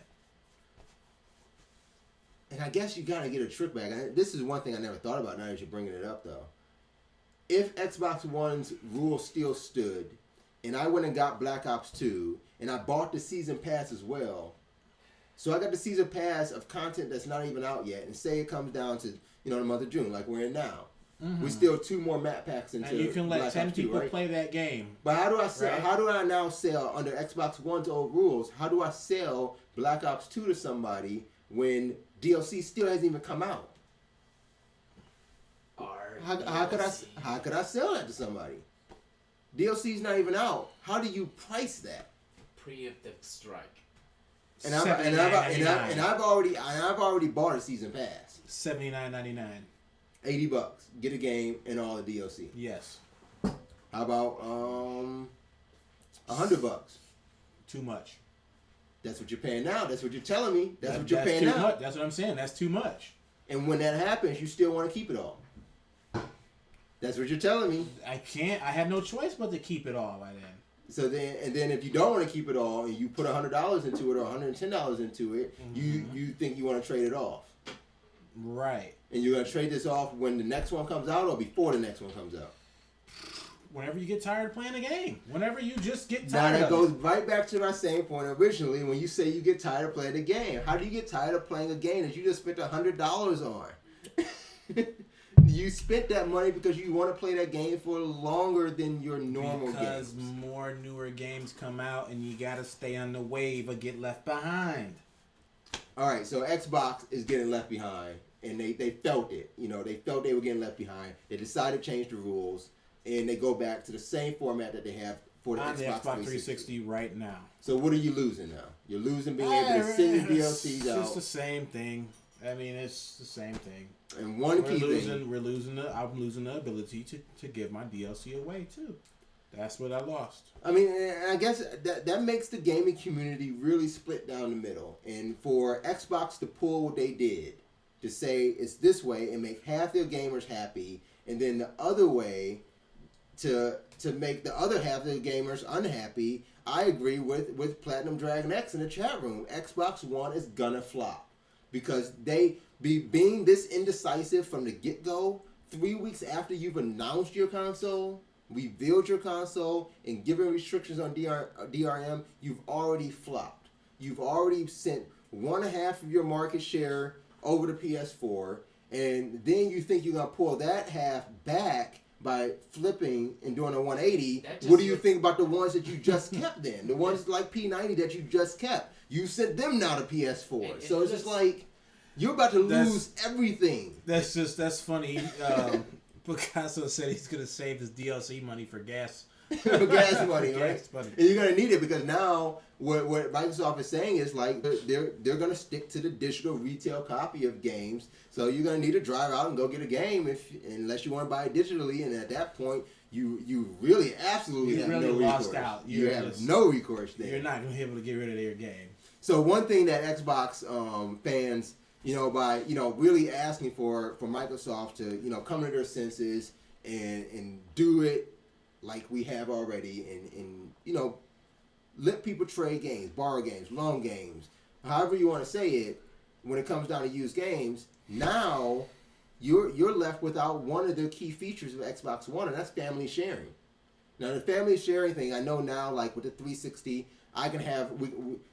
And I guess you gotta get a trick back. This is one thing I never thought about. Now that you're bringing it up, though, if Xbox One's rule still stood, and I went and got Black Ops 2, and I bought the season pass as well, so I got the season pass of content that's not even out yet, and say it comes down to the month of June, like we're in now. Mm-hmm. We still 2 more map packs into. And you can let Black 10 Ops 2, people right? play that game. But how do I sell? Right? How do I now sell under Xbox One's old rules? How do I sell Black Ops 2 to somebody when DLC still hasn't even come out? How could I sell that to somebody? DLC's not even out. How do you price that? Preemptive strike. And I've already bought a season pass. $79.99. $80. Get a game and all the DLC. Yes. How about $100? Too much. That's what you're paying now. That's what you're telling me. That's what you're paying now. Much. That's what I'm saying. That's too much. And when that happens, you still want to keep it all. That's what you're telling me. I can't. I had no choice but to keep it all by then. So then if you don't want to keep it all and you put $100 into it or $110 into it, you think you want to trade it off. Right. And you're going to trade this off when the next one comes out or before the next one comes out? Whenever you get tired of playing a game. Whenever you just get Now tired that of goes it. right back to my same point originally when you say you get tired of playing a game. How do you get tired of playing a game that you just spent $100 on? You spent that money because you want to play that game for longer than your normal games. Because more newer games come out and you got to stay on the wave or get left behind. All right, so Xbox is getting left behind, and they felt it. You know, they felt they were getting left behind. They decided to change the rules, and they go back to the same format that they have for the on Xbox the Xbox 360 right now. So what are you losing now? You're losing being able to send your DLCs out. It's the same thing. I mean, it's the same thing. And one key thing. I'm losing the ability to give my DLC away, too. That's what I lost. I mean, I guess that makes the gaming community really split down the middle. And for Xbox to pull what they did, to say it's this way and make half their gamers happy, and then the other way to make the other half of the gamers unhappy, I agree with Platinum Dragon X in the chat room. Xbox One is gonna flop. Because being this indecisive from the get-go, 3 weeks after you've announced your console, revealed your console, and given restrictions on DRM, you've already flopped. You've already sent 1/2 of your market share over to PS4, and then you think you're going to pull that half back by flipping and doing a 180. What do you think about the ones that you just kept then? The ones like P90 that you just kept. You sent them now to PS4. So it's just like, you're about to lose everything. That's funny. Picasso said he's going to save his DLC money for gas. For gas money, right? Gas money. And you're going to need it because now what Microsoft is saying is like they're going to stick to the digital retail copy of games. So you're going to need to drive out and go get a game unless you want to buy it digitally. And at that point, you really absolutely have really no lost recourse. out. You have no recourse there. You're not going to be able to get rid of their game. So one thing that Xbox fans, by really asking for Microsoft to come to their senses and do it like we have already, and let people trade games, borrow games, loan games, however you want to say it. When it comes down to used games, now you're left without one of the key features of Xbox One, and that's family sharing. Now the family sharing thing, I know now, like with the 360, I can have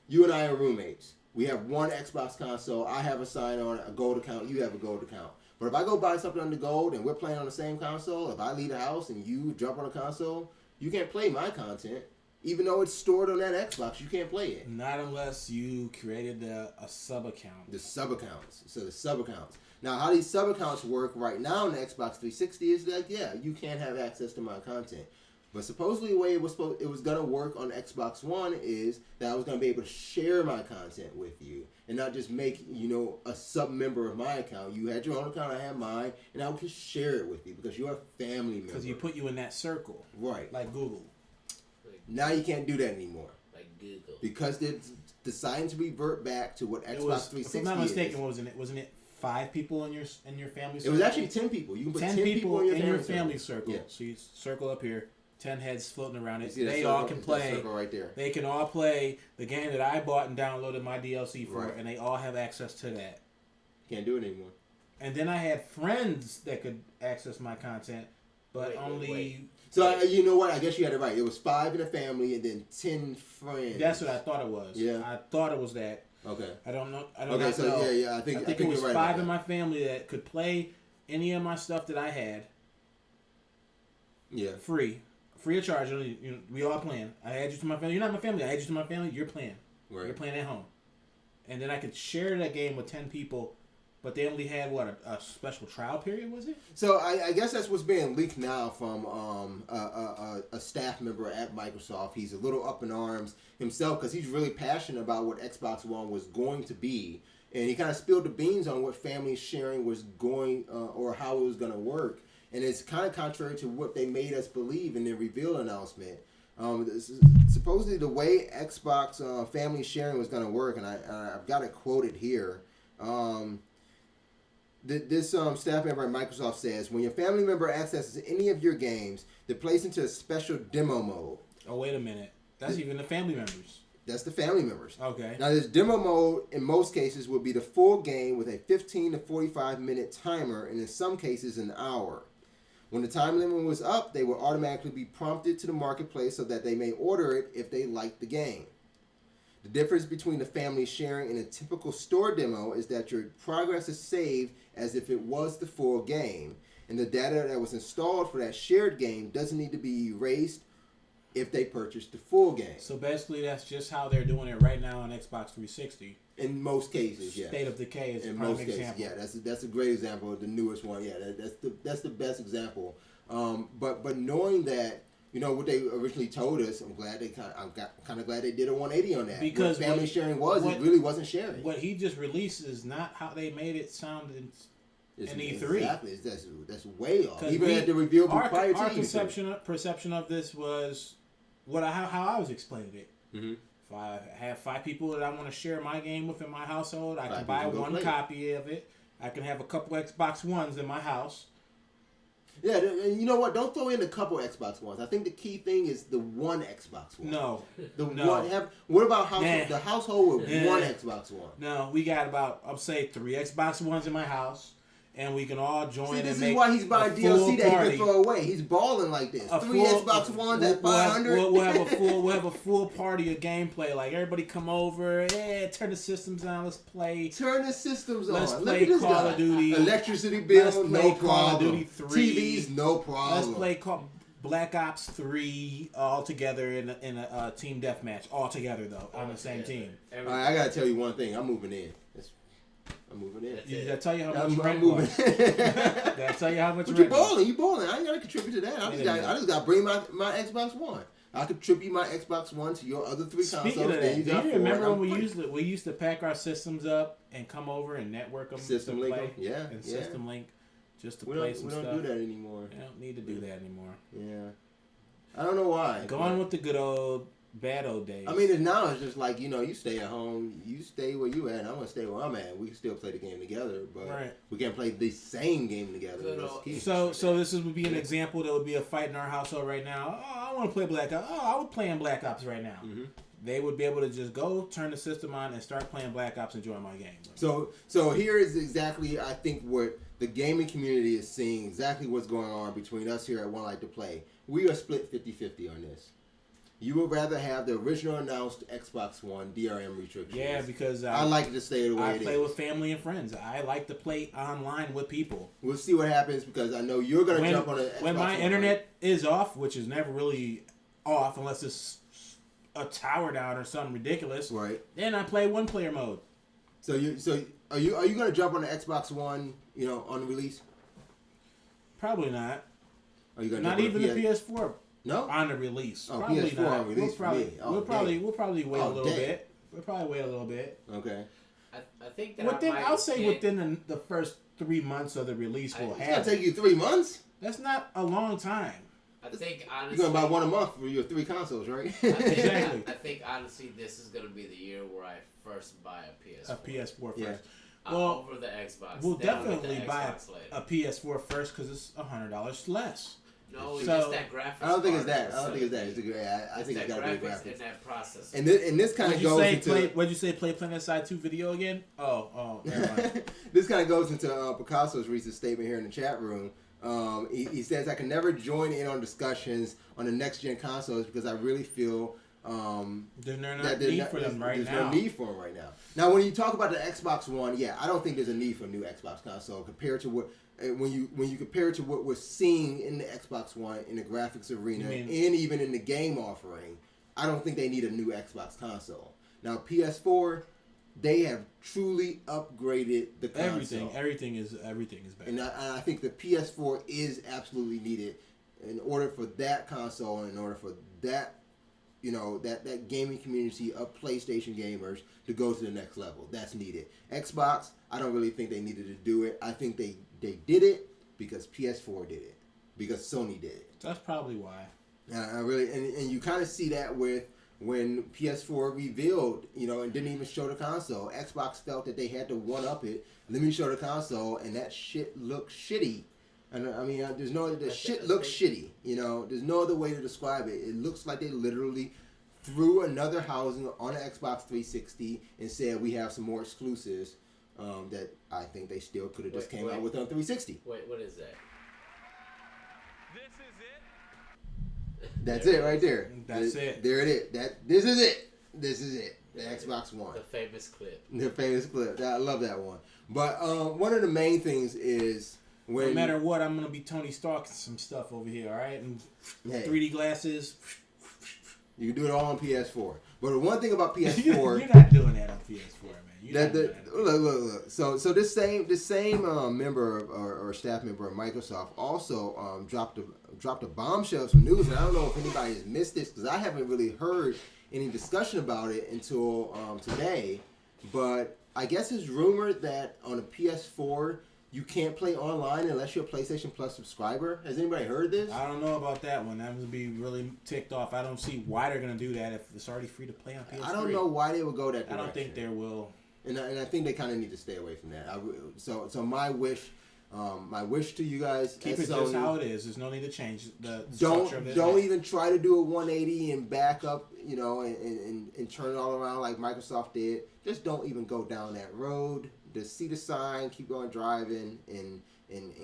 you and I are roommates. We have one Xbox console. I have a sign-on, a gold account. You have a gold account. But if I go buy something on the gold and we're playing on the same console, if I leave the house and you jump on a console, you can't play my content. Even though it's stored on that Xbox, you can't play it. Not unless you created a sub-account. The sub-accounts. So the sub-accounts. Now, how these sub-accounts work right now in the Xbox 360 is that, you can't have access to my content. But supposedly the way it was going to work on Xbox One is that I was going to be able to share my content with you and not just make, a sub-member of my account. You had your own account, I had mine, and I would just share it with you because you're a family member. Because you put you in that circle. Right. Like Google. Now you can't do that anymore. Like Google. Because they're deciding to revert back to what Xbox 360 is. If I'm not mistaken, wasn't it 5 people in your family circle? It was actually 10 people. You can put 10 people in your family circle. Yeah. So you circle up here. 10 heads floating around it. They all can play. Circle right there. They can all play the game that I bought and downloaded my DLC for, and they all have access to that. Can't do it anymore. And then I had friends that could access my content, but only. So you know what? I guess you had it right. It was 5 in a family and then 10 friends. That's what I thought it was. Yeah. I thought it was that. Okay. I don't know. I think it was right 5 in my family that could play any of my stuff that I had. Yeah. Free of charge. We all playing. I add you to my family. You're not my family. I add you to my family. You're playing. Right. You're playing at home. And then I could share that game with 10 people But they only had a special trial period, was it? So I guess that's what's being leaked now from a staff member at Microsoft. He's a little up in arms himself because he's really passionate about what Xbox One was going to be, and he kind of spilled the beans on what family sharing was going or how it was going to work. And it's kind of contrary to what they made us believe in their reveal announcement. Supposedly the way Xbox family sharing was going to work, and I've got it quoted here. This staff member at Microsoft says, when your family member accesses any of your games, they're placed into a special demo mode. Oh, wait a minute. That's even the family members. That's the family members. Okay. Now, this demo mode, in most cases, will be the full game with a 15 to 45-minute timer, and in some cases, an hour. When the time limit was up, they will automatically be prompted to the marketplace so that they may order it if they like the game. The difference between the family sharing and a typical store demo is that your progress is saved as if it was the full game, and the data that was installed for that shared game doesn't need to be erased if they purchased the full game. So basically, that's just how they're doing it right now on Xbox 360. In most cases, yeah. State of Decay is a prime example. Yeah, that's a great example. The newest one, yeah, that's the best example. But knowing that, you know, what they originally told us, I'm kind of glad they did a 180 on that. Because what family sharing it really wasn't sharing. What he just released is not how they made it sound in E3. Exactly, that's way off. Even at the reveal prior to our E3. perception of this was how I was explaining it. Mm-hmm. If I have 5 people that I want to share my game with in my household, I can buy one copy of it. I can have a couple Xbox Ones in my house. Yeah, and you know what? Don't throw in a couple Xbox Ones. I think the key thing is the one Xbox One. No. What about the household with one Xbox One? No, we got about, I'll say 3 Xbox Ones in my house, and we can all join and make. This is why he's buying DLC that he can throw away. He's balling like this. 3 Xbox Ones at 500. We'll have a full party of gameplay. Like everybody come over, turn the systems on. Let's play. Turn the systems on. Let's play Call of Duty. Electricity bill, no problem. Call of Duty 3. TVs, no problem. Let's play Black Ops 3 all together in a team deathmatch. All together though, on the same team. All right, I gotta tell you one thing. I'm moving in. Did I tell you how much rent moving. was? Did I tell you how much rent you balling? You balling. I ain't got to contribute to that. I just got to bring my Xbox One. I contribute my Xbox One to your other 3 consoles. Speaking of that, do you remember when we used to pack our systems up and come over and network them? System link them? Yeah. System link just to play some stuff. We don't do that anymore. We don't need to do that anymore. Yeah. I don't know why. Going with the good old... bad old days. I mean, now it's just like, you know, you stay at home, you stay where you at, I'm going to stay where I'm at. We can still play the game together, but we can't play the same game together. So this would be an example that would be a fight in our household right now. Oh, I want to play Black Ops. Oh, I would play in Black Ops right now. Mm-hmm. They would be able to just go, turn the system on, and start playing Black Ops and join my game. So here is exactly, I think, what the gaming community is seeing, exactly what's going on between us here at One Light to Play. We are split 50-50 on this. You would rather have the original announced Xbox One DRM restrictions. Yeah, because I like to stay the way it is. I play with family and friends. I like to play online with people. We'll see what happens because I know you're going to jump on an Xbox when my internet is off, which is never really off unless it's a tower down or something ridiculous. Right. Then I play one player mode. So are you going to jump on the Xbox One, you know, on release? Probably not. Are you going to not even the PS4? No, on the release. Oh, probably PS4 not. on release We'll probably wait a little bit. We'll probably wait a little bit. Okay. I think that I'll say within the first 3 months of the release, we'll have. It's gonna take you 3 months. That's not a long time. I think honestly, you're gonna buy one a month for your 3 consoles, right? Exactly. I think honestly, this is gonna be the year where I first buy a PS4. A PS4 first. Yeah. Well, over the Xbox. We'll definitely buy a PS4 first because it's $100 less. No, it's just that graphics. I don't think it's that. I think it's got to be graphics. And that process. And this kind of goes into. What'd you say? Play PlanetSide 2 video again? Oh. Never mind. This kind of goes into Picasso's recent statement here in the chat room. He says, I can never join in on discussions on the next gen consoles because I really feel there's no need for them right now. There's no need for them right now. Now, when you talk about the Xbox One, yeah, I don't think there's a need for a new Xbox console compared to what. When you compare it to what we're seeing in the Xbox One in the graphics arena and even in the game offering, I don't think they need a new Xbox console. Now PS4, they have truly upgraded the console. Everything is better. And I think the PS4 is absolutely needed in order for that console, and in order for that, that gaming community of PlayStation gamers to go to the next level. That's needed. Xbox, I don't really think they needed to do it. I think they did it because PS4 did it, because Sony did it. That's probably why. I really, and you kind of see that with when PS4 revealed, and didn't even show the console. Xbox felt that they had to one-up it. Let me show the console, and that shit looked shitty. And the shit looks shitty. There's no other way to describe it. It looks like they literally threw another housing on an Xbox 360 and said we have some more exclusives that I think they still could have just came out with on 360. Wait, what is that? That's it right there. That's it. There it is. This is it. This is it. The Xbox One. The famous clip. The famous clip. I love that one. But one of the main things is when... No matter what, I'm going to be Tony Stark some stuff over here, all right? And 3D glasses. You can do it all on PS4. But the one thing about PS4... You're not doing that on PS4, man. Look. So this same member or staff member of Microsoft also dropped a bombshell of some news, and I don't know if anybody has missed this because I haven't really heard any discussion about it until today. But I guess it's rumored that on a PS4 you can't play online unless you're a PlayStation Plus subscriber. Has anybody heard this? I don't know about that one. I'm going to be really ticked off. I don't see why they're going to do that if it's already free to play on PS3. I don't know why they would go that direction. I don't think they will. And I think they kind of need to stay away from that. So my wish to you guys, keep it Sony, just how it is. There's no need to change the structure of it. Don't even try to do a 180 and back up, and turn it all around like Microsoft did. Just don't even go down that road. Just see the sign, keep on driving, and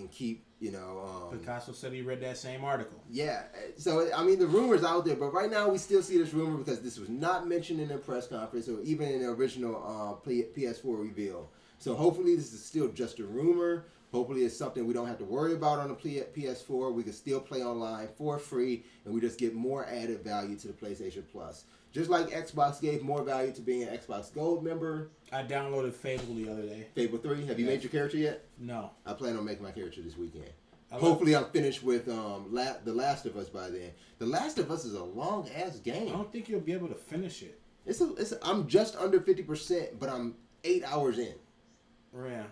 keep, Picasso said he read that same article. Yeah. So, the rumor's out there, but right now we still see this rumor because this was not mentioned in the press conference or even in the original PS4 reveal. So hopefully this is still just a rumor. Hopefully it's something we don't have to worry about on the PS4. We can still play online for free, and we just get more added value to the PlayStation Plus. Just like Xbox gave more value to being an Xbox Gold member. I downloaded Fable the other day. Fable 3? Have you made your character yet? No. I plan on making my character this weekend. Hopefully I'm finished with The Last of Us by then. The Last of Us is a long-ass game. I don't think you'll be able to finish it. I'm just under 50%, but I'm 8 hours in. Yeah.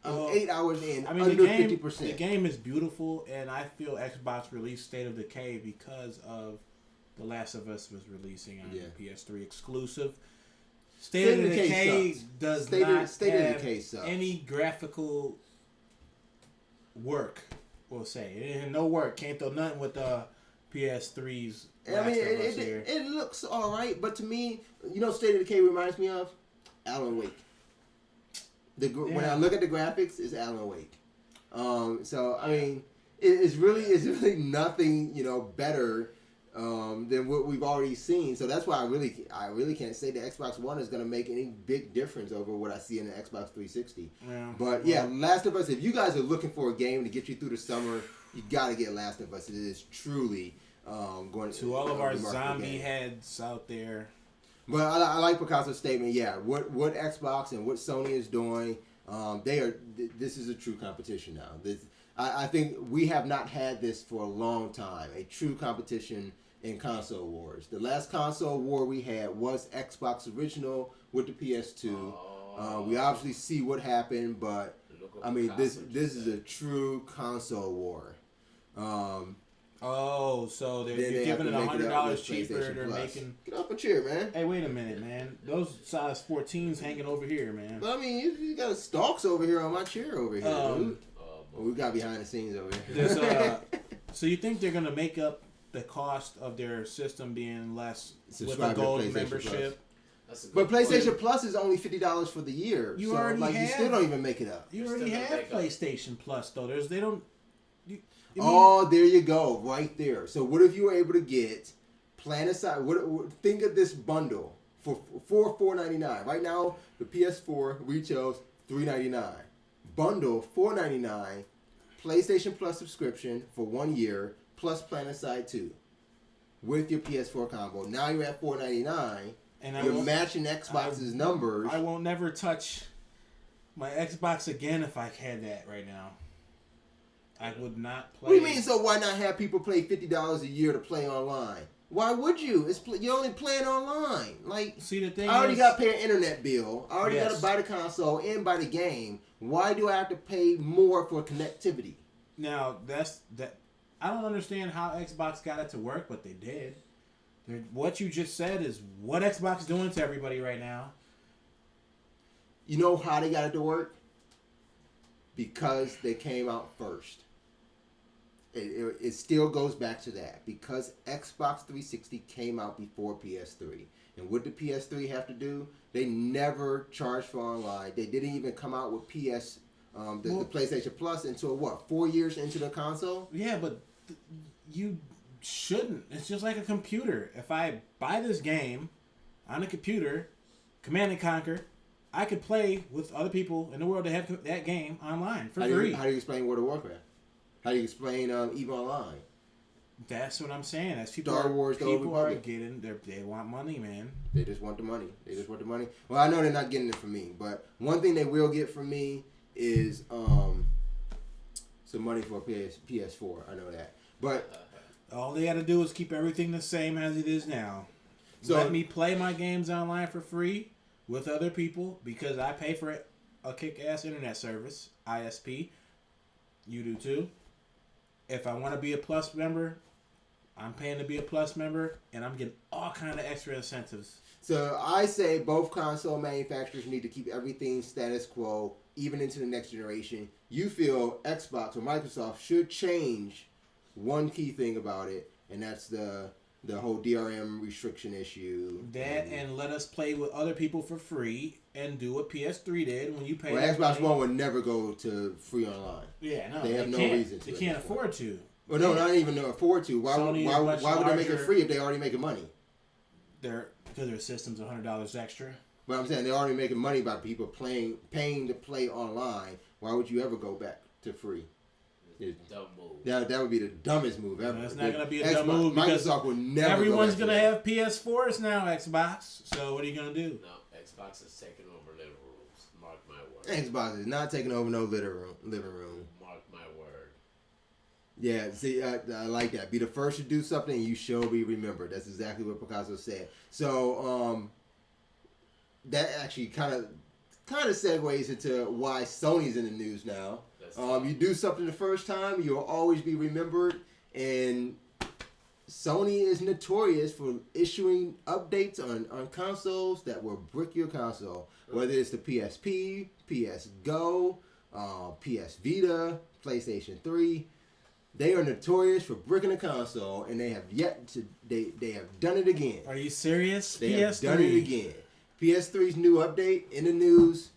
I'm 8 hours in, under 50%. The game is beautiful, and I feel Xbox released State of Decay because of The Last of Us was releasing on PS3 exclusive. State of Decay does not have any graphical work, we'll say. No work. Can't do nothing with the PS3's it looks all right, but to me, State of Decay reminds me of Alan Wake. When I look at the graphics, it's Alan Wake. It's really nothing better than what we've already seen. So that's why I really can't say the Xbox One is going to make any big difference over what I see in the Xbox 360. Yeah. But Last of Us. If you guys are looking for a game to get you through the summer, you got to get Last of Us. It is truly going to all of our zombie heads out there. But I like Picasso's statement. Yeah, what Xbox and what Sony is doing, this is a true competition now. I think we have not had this for a long time. A true competition in console wars. The last console war we had was Xbox original with the PS2. We obviously see what happened, but this is a true console war. So they're giving it $100 cheaper. They're making. Get off a chair, man. Hey, wait a minute, man. Those size 14s hanging over here, man. But you got stalks over here on my chair over here, dude. We got behind the scenes over here. So you think they're gonna make up the cost of their system being less with a gold gold membership? But PlayStation Plus is only $50 for the year. You still don't even make it up. You already have PlayStation Plus though. There you go, right there. So what if you were able to get PlanetSide? Think of this bundle for $4.99. Right now, the PS4 retails $3.99. Bundle $4.99. PlayStation Plus subscription for 1 year plus PlanetSide 2 with your PS4 combo. Now you're at $4.99. And you're matching Xbox's numbers. I won't never touch my Xbox again if I had that right now. I would not play. What do you mean? So why not have people pay $50 a year to play online? Why would you? You're only playing online. Like, see, the thing I already got to pay an internet bill. I already got to buy the console and buy the game. Why do I have to pay more for connectivity? Now I don't understand how Xbox got it to work, but they did. What you just said is what Xbox doing to everybody right now. You know how they got it to work? Because they came out first. It still goes back to that. Because Xbox 360 came out before PS3. And what did PS3 have to do? They never charged for online. They didn't even come out with the PlayStation Plus until 4 years into the console? Yeah, but you shouldn't. It's just like a computer. If I buy this game on a computer, Command and Conquer, I could play with other people in the world that have that game online for free. How do you explain World of Warcraft? How do you explain EVE Online? That's what I'm saying. That's people. Star Wars. People are getting. They want money, man. They just want the money. Well, I know they're not getting it from me, but one thing they will get from me is some money for PS4. I know that, but all they got to do is keep everything the same as it is now. So let me play my games online for free with other people because I pay for a kick-ass internet service, ISP. You do too. If I want to be a Plus member, I'm paying to be a Plus member, and I'm getting all kind of extra incentives. So I say both console manufacturers need to keep everything status quo, even into the next generation. You feel Xbox or Microsoft should change one key thing about it, and that's the whole DRM restriction issue. And let us play with other people for free and do what PS3 did when you pay. Well, Xbox One would never go to free online. Yeah, no, they have no reason to. They can't afford to. Well, no, not even afford to. Why would they make it free if they already making money? Because their system's $100 extra. But I'm saying they're already making money by people paying to play online. Why would you ever go back to free? Dumb move. That would be the dumbest move ever. It's not going to be a dumb move because Microsoft would never. Everyone's going to have PS4s now, Xbox. So what are you going to do? No, Xbox is taking over living rooms. Mark my word. Xbox is not taking over no living room. Mark my word. Yeah, see, I like that. Be the first to do something, and you shall be remembered. That's exactly what Picasso said. So that actually kind of segues into why Sony's in the news now. You do something the first time, you'll always be remembered, and Sony is notorious for issuing updates on consoles that will brick your console, whether it's the PSP, PS Go, PS Vita, PlayStation 3. They are notorious for bricking a console, and they have they have done it again. Are you serious? They have done it again. PS3's new update in the news,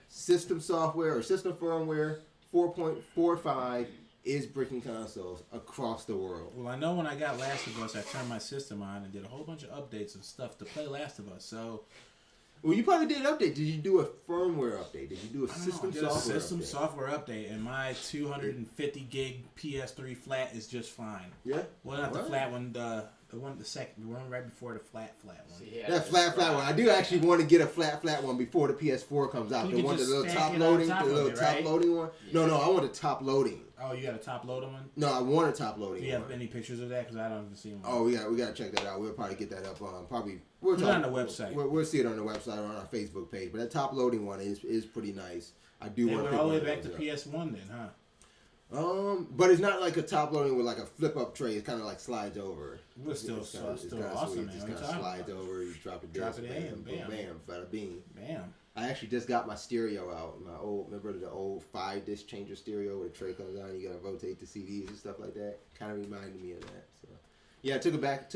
system software or system firmware 4.45 is bricking consoles across the world. Well, I know when I got Last of Us, I turned my system on and did a whole bunch of updates and stuff to play Last of Us. So, well, you probably did an update. Did you do a firmware update? Did you do a system software update? And my 250 gig PS3 flat is just fine. Yeah. Well, not the flat one. The one right before the flat one. Yeah, that flat one. I do actually want to get a flat one before the PS4 comes out. The little top loading one. Yeah. No, I want a top loading. Oh, you got a top loading one? No, I want a top loading. Do you have any pictures of that? Because I don't even see them. Oh, we got to check that out. We'll probably get that up on Put it on the website. We'll see it on the website or on our Facebook page. But that top loading one is pretty nice. I do want to. Went all the way back to PS1 then, huh? But it's not like a top loading with like a flip up tray. It's kind of like slides over. It's still awesome, sweet. man. It just kind of slides over. You drop it in, bam, bada bing. Bam. I actually just got my stereo out. Remember the old 5-disc changer stereo where the tray comes on, you gotta rotate the CDs and stuff like that. Kind of reminded me of that. So yeah, I took it back.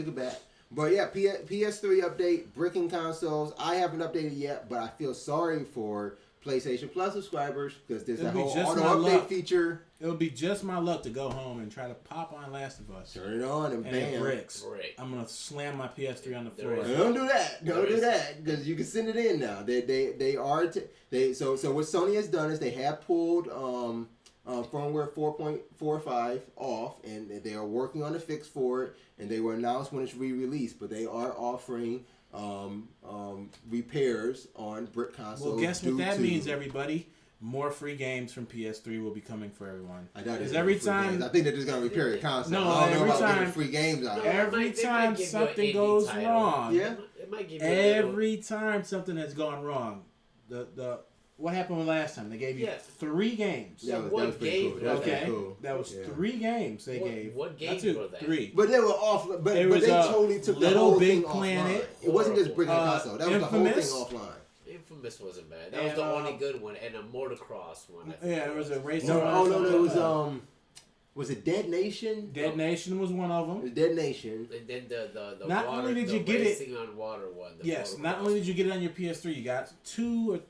But yeah, PS3 update, bricking consoles. I haven't updated yet, but I feel sorry for PlayStation Plus subscribers because there's that whole auto update feature. It would be just my luck to go home and try to pop on Last of Us. Turn it on and bam. It bricks. I'm gonna slam my PS3 on the floor. Don't do that. Don't do that because you can send it in now. So what Sony has done is they have pulled firmware 4.45 off, and they are working on a fix for it. And they will announce when it's re-released. But they are offering repairs on brick consoles. Well, guess what that means, everybody? More free games from PS3 will be coming for everyone. I doubt it. Every time, games. I think they're just gonna repair the console. No, I don't know every about time getting free games out. Every time something goes wrong, it might give you every time something has gone wrong, the what happened last time? They gave you 3 games. That was pretty cool. That was 3 games they gave. What games were they? 3. But they were off. But they totally took the whole thing offline. It wasn't just breaking the console. That was the whole thing offline. Infamous wasn't bad. That was the only good one, and a motocross one. Yeah, there was a race. No, it was it Dead Nation? Dead Nation was one of them. It was Dead Nation. And then the not water, only did you the get racing it on water one. Yes, not only did you get it on your PS3, you got 2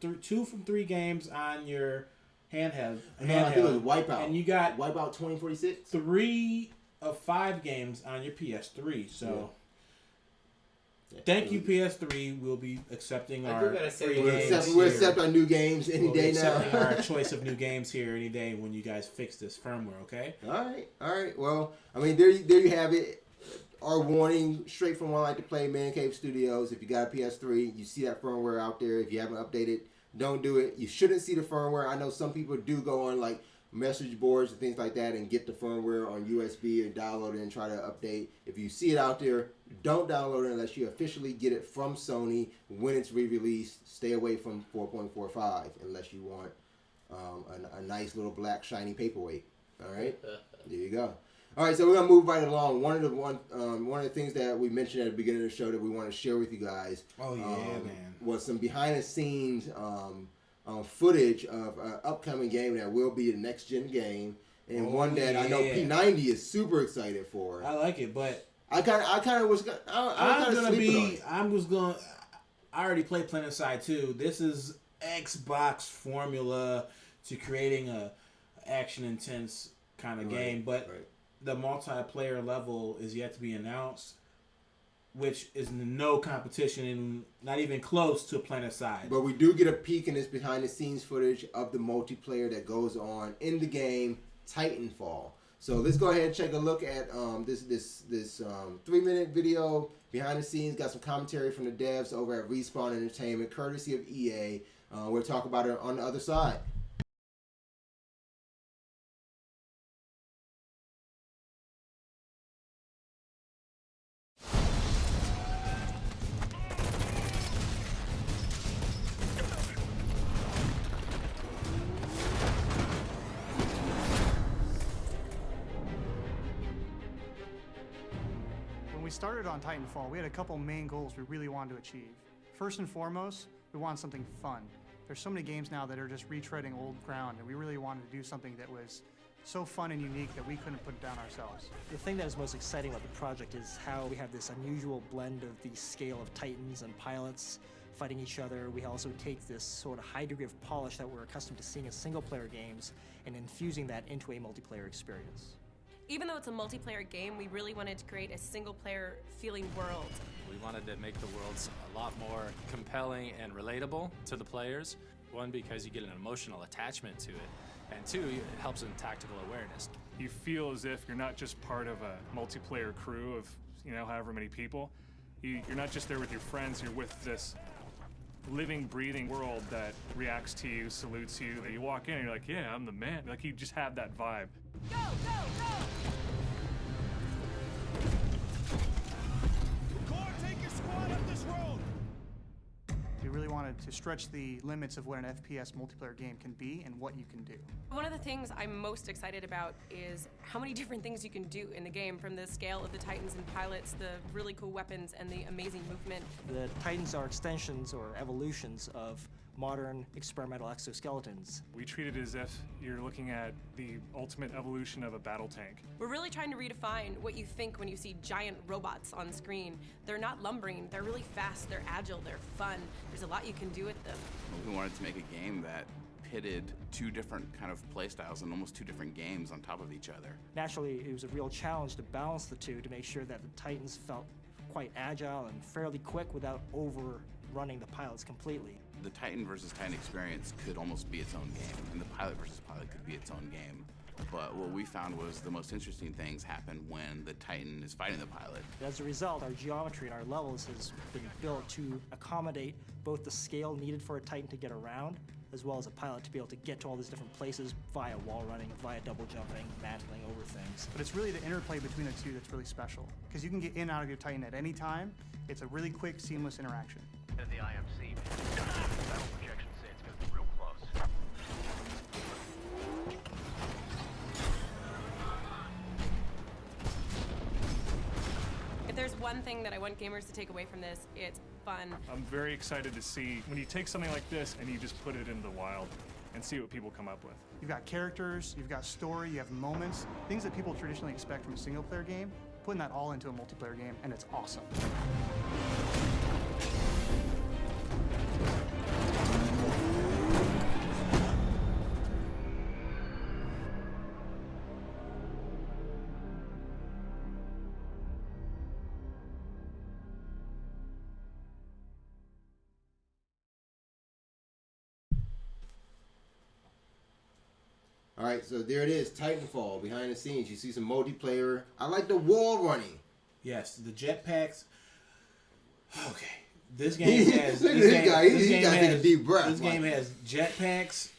from 3 games on your handheld. I think it was Wipeout. And you got Wipeout 2046. 3 of 5 games on your PS3. So. Thank you, PS3. We'll be accepting our free games. We'll accept our new games any day now. Accepting our choice of new games here any day when you guys fix this firmware, okay? All right. Well, I mean, there you have it. Our warning straight from One Light to Play, Man Cave Studios. If you got a PS3, you see that firmware out there. If you haven't updated, don't do it. You shouldn't see the firmware. I know some people do go on like message boards and things like that and get the firmware on USB and download it and try to update. If you see it out there, don't download it unless you officially get it from Sony when it's re-released. Stay away from 4.45 unless you want a nice little black shiny paperweight. All right, there you go. All right, so we're gonna move right along. One of the things that we mentioned at the beginning of the show that we want to share with you guys. Was some behind the scenes footage of an upcoming game that will be a next gen game, and one that I know P90 is super excited for. I like it, but I already played PlanetSide 2. This is Xbox formula to creating a action intense kind of game, but the multiplayer level is yet to be announced, which is no competition and not even close to PlanetSide. But we do get a peek in this behind the scenes footage of the multiplayer that goes on in the game Titanfall. So let's go ahead and take a look at this 3-minute video behind the scenes. Got some commentary from the devs over at Respawn Entertainment, courtesy of EA. We'll talk about it on the other side. We started on Titanfall, we had a couple main goals we really wanted to achieve. First and foremost, we wanted something fun. There's so many games now that are just retreading old ground, and we really wanted to do something that was so fun and unique that we couldn't put it down ourselves. The thing that is most exciting about the project is how we have this unusual blend of the scale of titans and pilots fighting each other. We also take this sort of high degree of polish that we're accustomed to seeing in single-player games and infusing that into a multiplayer experience. Even though it's a multiplayer game, we really wanted to create a single-player feeling world. We wanted to make the worlds a lot more compelling and relatable to the players. One, because you get an emotional attachment to it, and 2, it helps in tactical awareness. You feel as if you're not just part of a multiplayer crew of, however many people. You're not just there with your friends, you're with this living, breathing world that reacts to you, salutes you. That you walk in and you're like, yeah, I'm the man. Like, you just have that vibe. Go, go, go! Core, take your squad up this road! We really wanted to stretch the limits of what an FPS multiplayer game can be and what you can do. One of the things I'm most excited about is how many different things you can do in the game, from the scale of the Titans and pilots, the really cool weapons, and the amazing movement. The Titans are extensions or evolutions of modern experimental exoskeletons. We treat it as if you're looking at the ultimate evolution of a battle tank. We're really trying to redefine what you think when you see giant robots on screen. They're not lumbering, they're really fast, they're agile, they're fun. There's a lot you can do with them. We wanted to make a game that pitted 2 different kind of playstyles and almost 2 different games on top of each other. Naturally, it was a real challenge to balance the 2 to make sure that the Titans felt quite agile and fairly quick without overrunning the pilots completely. The Titan versus Titan experience could almost be its own game, and the pilot versus pilot could be its own game. But what we found was the most interesting things happen when the Titan is fighting the pilot. As a result, our geometry and our levels has been built to accommodate both the scale needed for a Titan to get around, as well as a pilot to be able to get to all these different places via wall running, via double jumping, mantling over things. But it's really the interplay between the two that's really special, because you can get in and out of your Titan at any time. It's a really quick, seamless interaction. And the IMC, battle projection say it's going to be real close. If there's one thing that I want gamers to take away from this, it's fun. I'm very excited to see when you take something like this and you just put it in the wild and see what people come up with. You've got characters, you've got story, you have moments, things that people traditionally expect from a single-player game, putting that all into a multiplayer game, and it's awesome. All right, so there it is, Titanfall. Behind the scenes, you see some multiplayer. I like the wall running. Yes, the jetpacks. Okay, this game has. Look at this guy. He's got to take a deep breath. This game has jetpacks.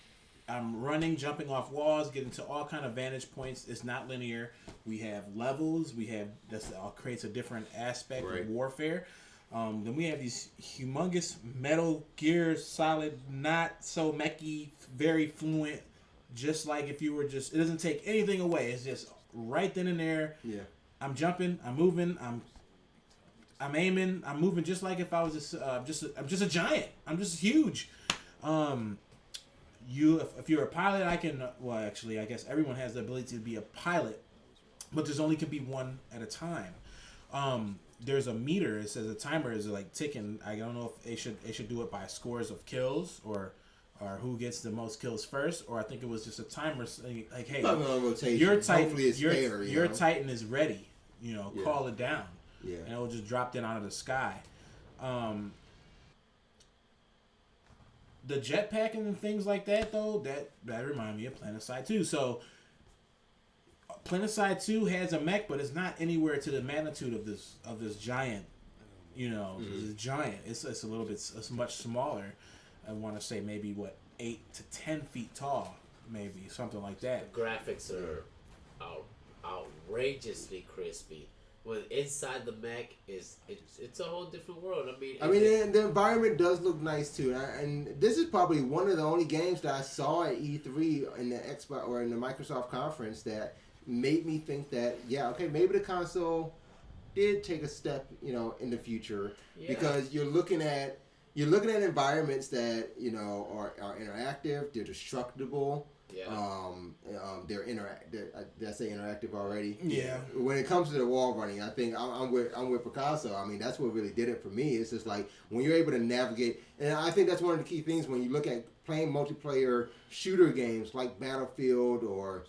I'm running, jumping off walls, getting to all kind of vantage points. It's not linear. We have levels. We have that all creates a different aspect of warfare. Then we have these humongous Metal Gear Solid, not so mechy, very fluent. Just like if you were just, it doesn't take anything away. It's just right then and there. Yeah. I'm jumping. I'm moving. I'm aiming. I'm moving just like if I was I'm just a giant. I'm just huge. If you're a pilot, I can. Well, actually, I guess everyone has the ability to be a pilot, but there's only can be one at a time. There's a meter. It says a timer is like ticking. I don't know if they should do it by scores of kills or who gets the most kills first, or I think it was just a timer saying, like, hey, your Titan, your Titan is ready. You know, call it down. Yeah. And it will just drop down out of the sky. The jetpacking and things like that, though, that remind me of PlanetSide 2. So, PlanetSide 2 has a mech, but it's not anywhere to the magnitude of this giant. You know, this giant. It's a little bit. It's much smaller. I want to say maybe 8 to 10 feet tall, maybe something like that. The graphics are outrageously crispy. When inside the mech it's a whole different world. I mean, the environment does look nice too, and this is probably one of the only games that I saw at E3 in the Xbox or in the Microsoft conference that made me think that maybe the console did take a step, in the future because you're looking at environments that are interactive, they're destructible. Yeah. They're did I say interactive already? Yeah. When it comes to the wall running, I think I'm with Picasso. I mean, that's what really did it for me. It's just like when you're able to navigate, and I think that's one of the key things when you look at playing multiplayer shooter games like Battlefield or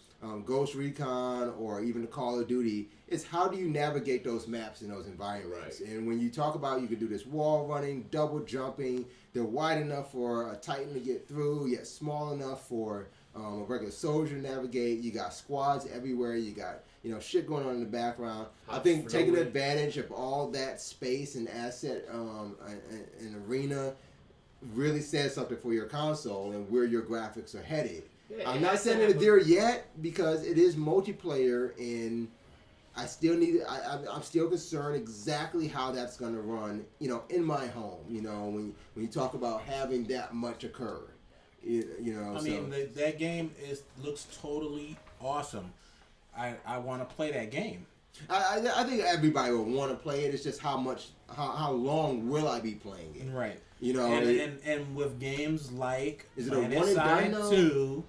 Ghost Recon or even the Call of Duty, is how do you navigate those maps in those environments? Right. And when you talk about you can do this wall running, double jumping, they're wide enough for a Titan to get through, yet small enough for a regular soldier to navigate. You got squads everywhere. You got shit going on in the background. I think taking advantage of all that space and asset and arena really says something for your console and where your graphics are headed. Yeah, I'm not saying it there yet because it is multiplayer, and I'm still concerned exactly how that's going to run, in my home. When you talk about having that much occur, I mean, that game looks totally awesome. I want to play that game. I think everybody will want to play it. It's just how long will I be playing it? Right. And with games like is it a one and done 2.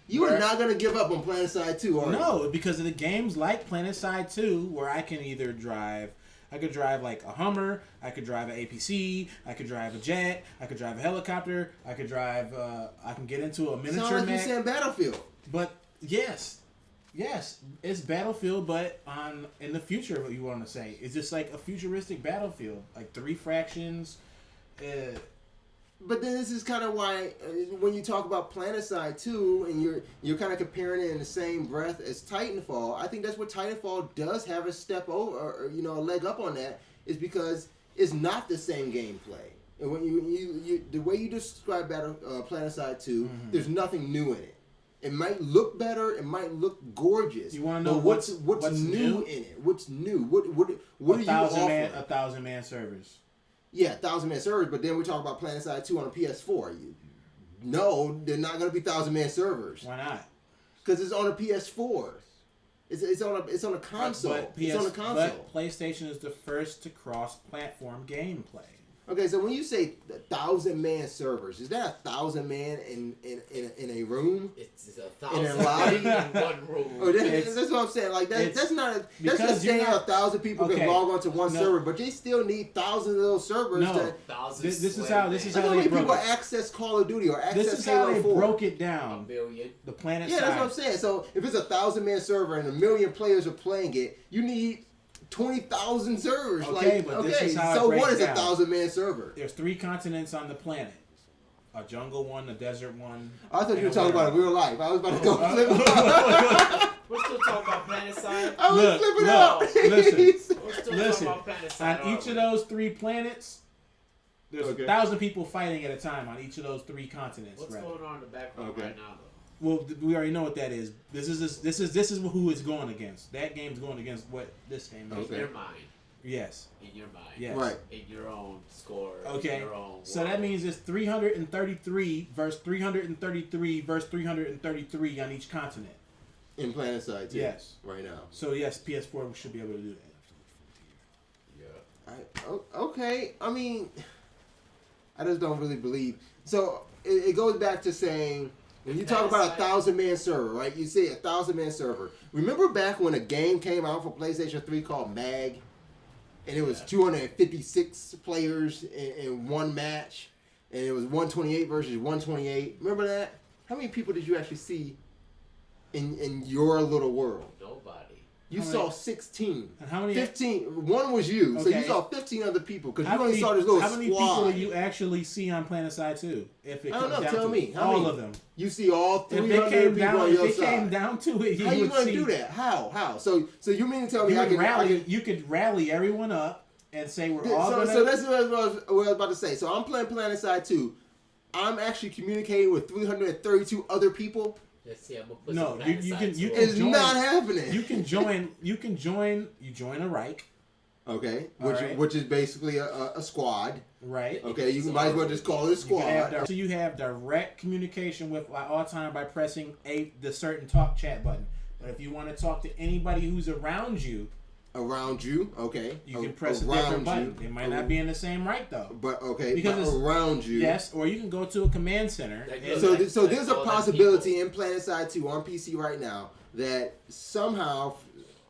You are not going to give up on PlanetSide 2, are you? No, because of the games like PlanetSide 2, where I can either drive like a Hummer, I could drive an APC, I could drive a jet, I could drive a helicopter, I could drive, I can get into a miniature Sound like mech. you saying Battlefield. But yes, it's Battlefield, but in the future, what you want to say. It's just like a futuristic Battlefield, like 3 fractions. But then this is kind of why when you talk about PlanetSide 2 and you're kind of comparing it in the same breath as Titanfall, I think that's what Titanfall does have a step over, or a leg up on that, is because it's not the same gameplay. And when you the way you describe PlanetSide 2, there's nothing new in it. It might look better, it might look gorgeous. You want to know what's new in it? What's new? What are you offering? 1,000-man servers. Yeah, 1,000-man servers, but then we're talking about PlanetSide 2 on a PS4. No, they're not going to be 1,000-man servers. Why not? Because it's on a PS4. It's on a console. It's on a console. But PlayStation is the first to cross-platform gameplay. Okay, so when you say 1,000-man servers, is that 1,000 man in a room? It's 1,000 man in one room. That's what I'm saying. Like that's just saying 1,000 people can log onto one server, but they still need thousands of those servers. No, this is how many people access Call of Duty or access Halo 4. This is how they broke it down. 1 million. The PlanetSide. Yeah, that's what I'm saying. So if it's 1,000-man server and 1 million players are playing it, you need 20,000 servers. Okay, but this is how it breaks what is down. 1,000-man server? There's 3 continents on the planet. A jungle one, a desert one. I thought you were talking about real life. I was about to go flip it up. We're still talking about PlanetSide. I was flipping up. Listen. On each of those 3 planets, there's 1,000 people fighting at a time on each of those 3 continents. What's going on in the background right now, though? Well, we already know what that is. This is who it's going against. That game's going against what this game is. In your mind. Yes. In your mind. Yes. Right. In your own score. Okay. In your own So world. that means it's 333 versus 333 versus 333 on each continent. In PlanetSide, too. Yes. Right now. So yes, PS4 should be able to do that. Yeah. Okay. I mean, I just don't really believe. So it goes back to saying, when you talk about 1,000-man server, right? You say 1,000-man server. Remember back when a game came out for PlayStation 3 called MAG? And it was 256 players in one match. And it was 128 versus 128. Remember that? How many people did you actually see in your little world? Nobody. You saw 16. And how many? 15. One was you. So you saw 15 other people. Because you only saw this little squad. How many people do you actually see on PlanetSide 2? If it I don't comes know. down Tell to me. all of them. You see all 300 people on your side. If it came down to it, how you going to do that? How? So you mean to tell me you could rally everyone up and say we're all going to... So that's what I was about to say. So I'm playing PlanetSide 2. I'm actually communicating with 332 other people. Let's see, I'm gonna put no, you can it's join, not happening. You join a Reich. Okay, which is basically a squad. Right. Okay, you might as well just call it a squad. So you have direct communication with all time by pressing the certain talk chat button. But if you want to talk to anybody who's around you, okay, you can press a different button. It might not be in the same right though. But okay, because but around you. Yes, or you can go to a command center. So there's a possibility in PlanetSide 2 on PC right now that somehow,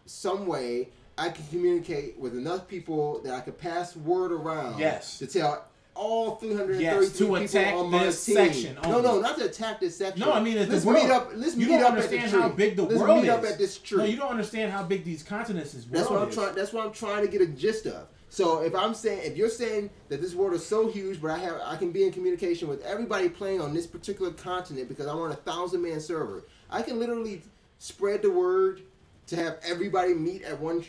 some way, I can communicate with enough people that I could pass word around. Yes. To tell all 332 to people attack on my this team. section. No, not to attack this section. No, I mean let's the world. meet up. Let's you meet don't up understand at the tree. how big the let's world meet is. up at this tree. No, you don't understand how big these continents is. That's what I'm trying. That's what I'm trying to get a gist of. So if you're saying that this world is so huge, but I can be in communication with everybody playing on this particular continent because I'm on a 1,000-man server, I can literally spread the word to have everybody meet at one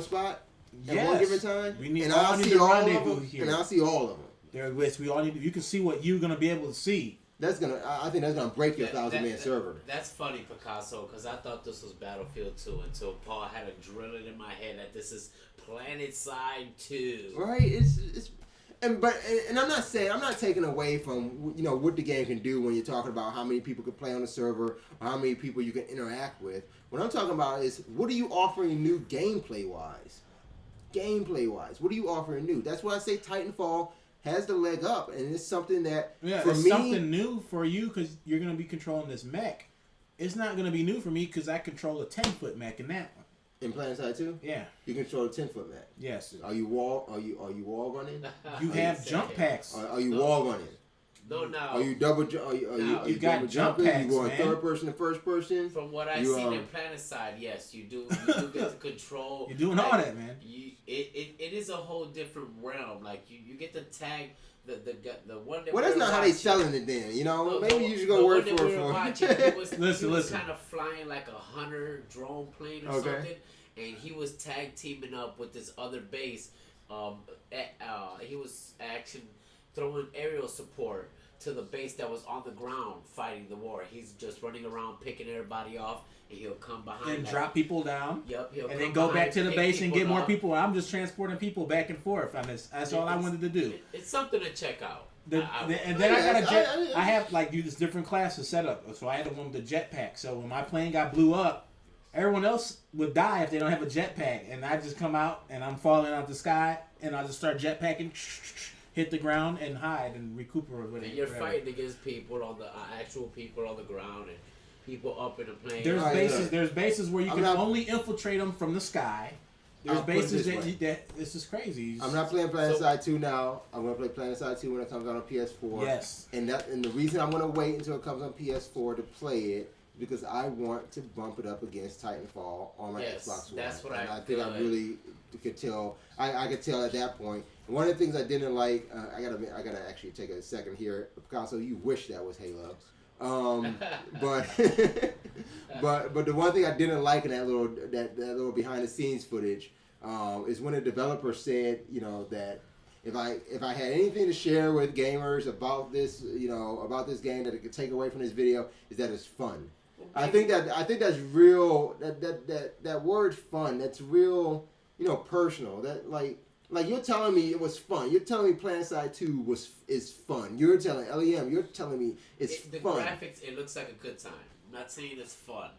spot at one given time. I'll see all of them. Here. And I'll see all of them. We all need. You can see what you're gonna be able to see. I think that's gonna break your 1,000-man server. That's funny, Picasso, because I thought this was Battlefield 2 until Paul had to drill it in my head that this is PlanetSide 2. Right? And I'm not taking away from what the game can do when you're talking about how many people can play on the server or how many people you can interact with. What I'm talking about is what are you offering new gameplay wise? What are you offering new? That's why I say Titanfall has the leg up, and it's something that something new for you because you're going to be controlling this mech. It's not going to be new for me because I control a 10-foot mech in that one. In PlanetSide 2? Yeah. You control a 10-foot mech. Yes. Are you wall running? You have jump packs. Are you wall running? No, no. Are you double? Are you got double jump jumping? packs, You going man. third person to first person? From what I've seen in PlanetSide, yes, you do get to control. You're doing all that, man. It is a whole different realm. Like you get to tag the one that. Well, that's not how they selling it then. You know, maybe you should go work for. He was kind of flying like a hunter drone plane or something, and he was tag teaming up with this other base. He was actually throwing aerial support to the base that was on the ground fighting the war. He's just running around picking everybody off, and he'll come behind and drop people down. Yep, and then go back to the base and get more people. I'm just transporting people back and forth. That's all I wanted to do. It's something to check out. And then I have like this different classes set up. So I had the one with the jetpack. So when my plane got blew up, everyone else would die if they don't have a jetpack. And I just come out and I'm falling out the sky and I just start jetpacking, hit the ground and hide and recuperate. And you're fighting against people on the actual people on the ground and people up in the plane. There's bases where you can only infiltrate them from the sky. There's bases that this is crazy. I'm not playing PlanetSide 2 now. I'm gonna play PlanetSide 2 when it comes out on PS4. Yes. And the reason I'm gonna wait until it comes on PS4 to play it because I want to bump it up against Titanfall on my Xbox One. That's what I think I really could tell. I could tell at that point. One of the things I didn't like, I gotta actually take a second here. Picasso, you wish that was Halo. But the one thing I didn't like in that little behind the scenes footage is when a developer said, that if I had anything to share with gamers about this, about this game that it could take away from this video, is that it's fun. I think that's real. That word fun, that's real. Personal. That like you're telling me it was fun. You're telling me PlanetSide 2 is fun. You're telling LEM. You're telling me it's fun. The graphics, it looks like a good time. I'm not saying it's fun.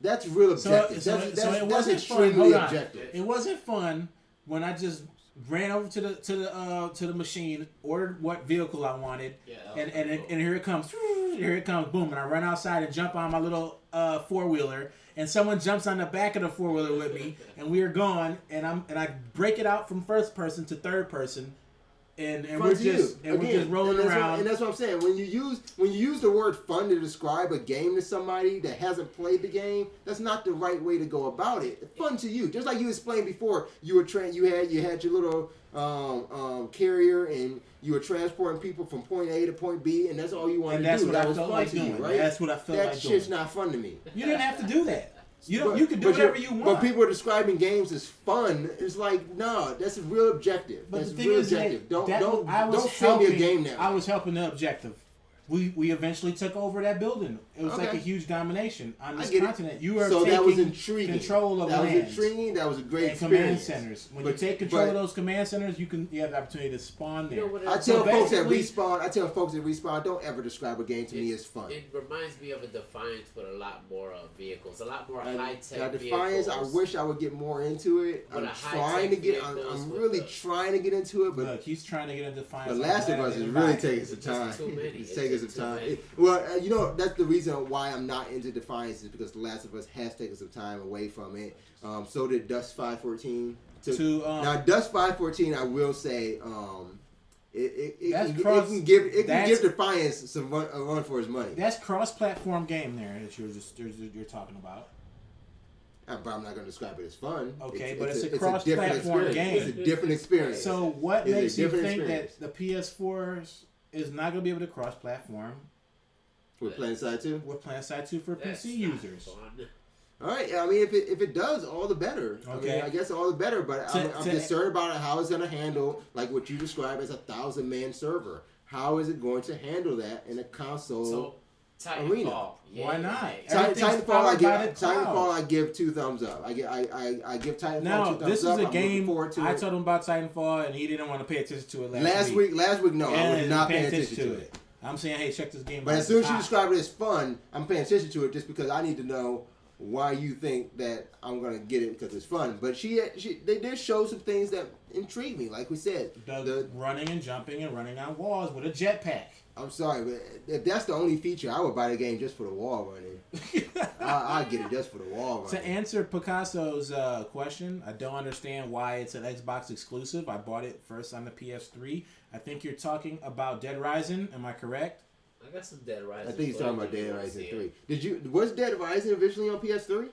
That's real objective. That's extremely objective. It wasn't fun when I just ran over to the machine, ordered what vehicle I wanted, and here it comes. Here it comes, boom, and I run outside and jump on my little four-wheeler, and someone jumps on the back of the four-wheeler with me, and we are gone, and I break it out from first person to third person, and we're just rolling around. And that's what I'm saying. When you use the word fun to describe a game to somebody that hasn't played the game, that's not the right way to go about it. Fun to you, just like you explained before. You had your little carrier, and you were transporting people from point A to point B, and that's all you wanted to do. That was fun to you, right? That's what I felt like doing. That shit's not fun to me. You didn't have to do that. You can do whatever you want. But people are describing games as fun. It's like, no, that's a real objective. But that's the thing real is, objective. don't sell me a game now. I was helping the objective. We eventually took over that building. It was like a huge domination on this continent. You are taking that was intriguing. Control of lands. That was intriguing. That was a great Command experience. centers. When you take control of those command centers, you have the opportunity to spawn there. I tell folks at Respawn, don't ever describe a game to me as fun. It reminds me of a Defiance with a lot more vehicles, a lot more high-tech vehicles. Defiance, I wish I would get more into it. I'm really trying to get into it, but look, he's trying to get into Defiance. But Last of Us is really taking some time. It's taking some time. That's the reason why I'm not into Defiance is because The Last of Us has taken some time away from it. So did Dust 514. Now Dust 514, I will say, it can give Defiance a run for his money. That's cross-platform game there that you're talking about. But I'm not going to describe it as fun. Okay, but it's a cross-platform game. It's a different experience. So what makes you think that the PS4 is not going to be able to cross-platform? With PlanetSide 2? With PlanetSide 2 for PC users. All right. I mean, if it does, all the better. Okay. I mean, I guess all the better. But I'm concerned about how it's going to handle, like what you describe as a 1,000-man server. How is it going to handle that in a console arena? Yeah. Why not? Titanfall, I give 2 thumbs up. I give Titanfall 2 thumbs up. This is a game. I told him about Titanfall, and he didn't want to pay attention to it last week. Last week, no, I was not paying attention to it. I'm saying, hey, check this game out. But as soon as you describe it as fun, I'm paying attention to it just because I need to know why you think that I'm gonna get it because it's fun. But they did show some things that intrigued me. Like we said, the running and jumping and running on walls with a jetpack. I'm sorry, but if that's the only feature, I would buy the game just for the wall running. I'll get it just for the wall running. To answer Picasso's question, I don't understand why it's an Xbox exclusive. I bought it first on the PS3. I think you're talking about Dead Rising. Am I correct? I got some Dead Rising. I think he's talking about Dead Rising 3. Was Dead Rising originally on PS3?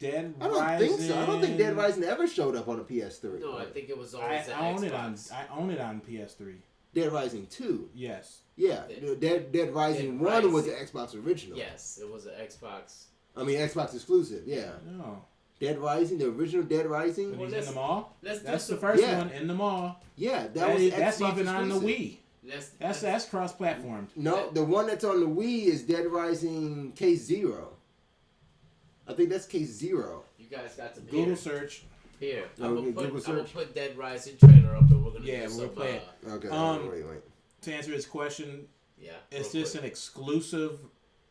I don't think so. I don't think Dead Rising ever showed up on a PS3. No, I think it was always I own it on PS3. Dead Rising 2. Yes. Yeah, Dead Rising 1 was the Xbox original. Yes, it was an Xbox. I mean, Xbox exclusive, yeah. No. Dead Rising, the original Dead Rising. When he's in the mall? That's the first one in the mall. Yeah, that's Xbox even on the exclusive. Wii. That's cross-platformed. No, the one that's on the Wii is Dead Rising Case Zero. I think that's Case Zero. You guys got to Google search. Here, I'm gonna put Dead Rising trailer up, and we're gonna do some. Play it. Okay. Wait. To answer his question, yeah, it's just an exclusive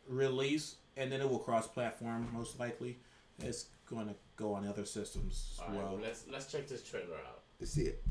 release, and then it will cross-platform most likely. It's going to go on other systems as well. Right, let's check this trailer out. Let's see it.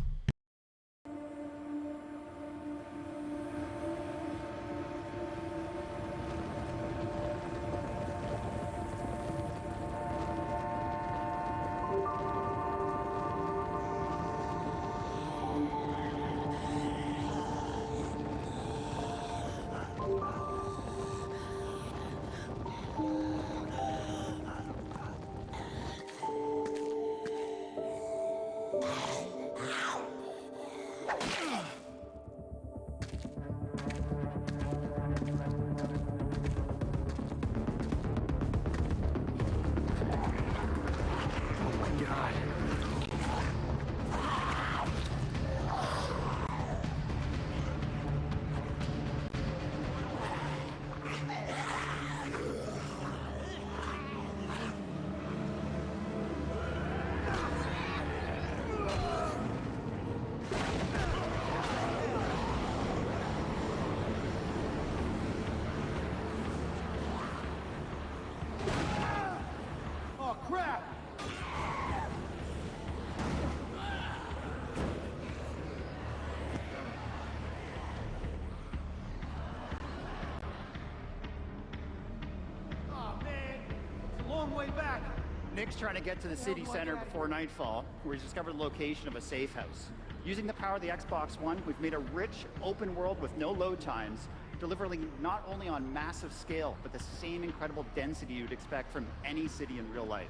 Nick's trying to get to the city center before nightfall, where he's discovered the location of a safe house. Using the power of the Xbox One, we've made a rich, open world with no load times, delivering not only on massive scale, but the same incredible density you'd expect from any city in real life.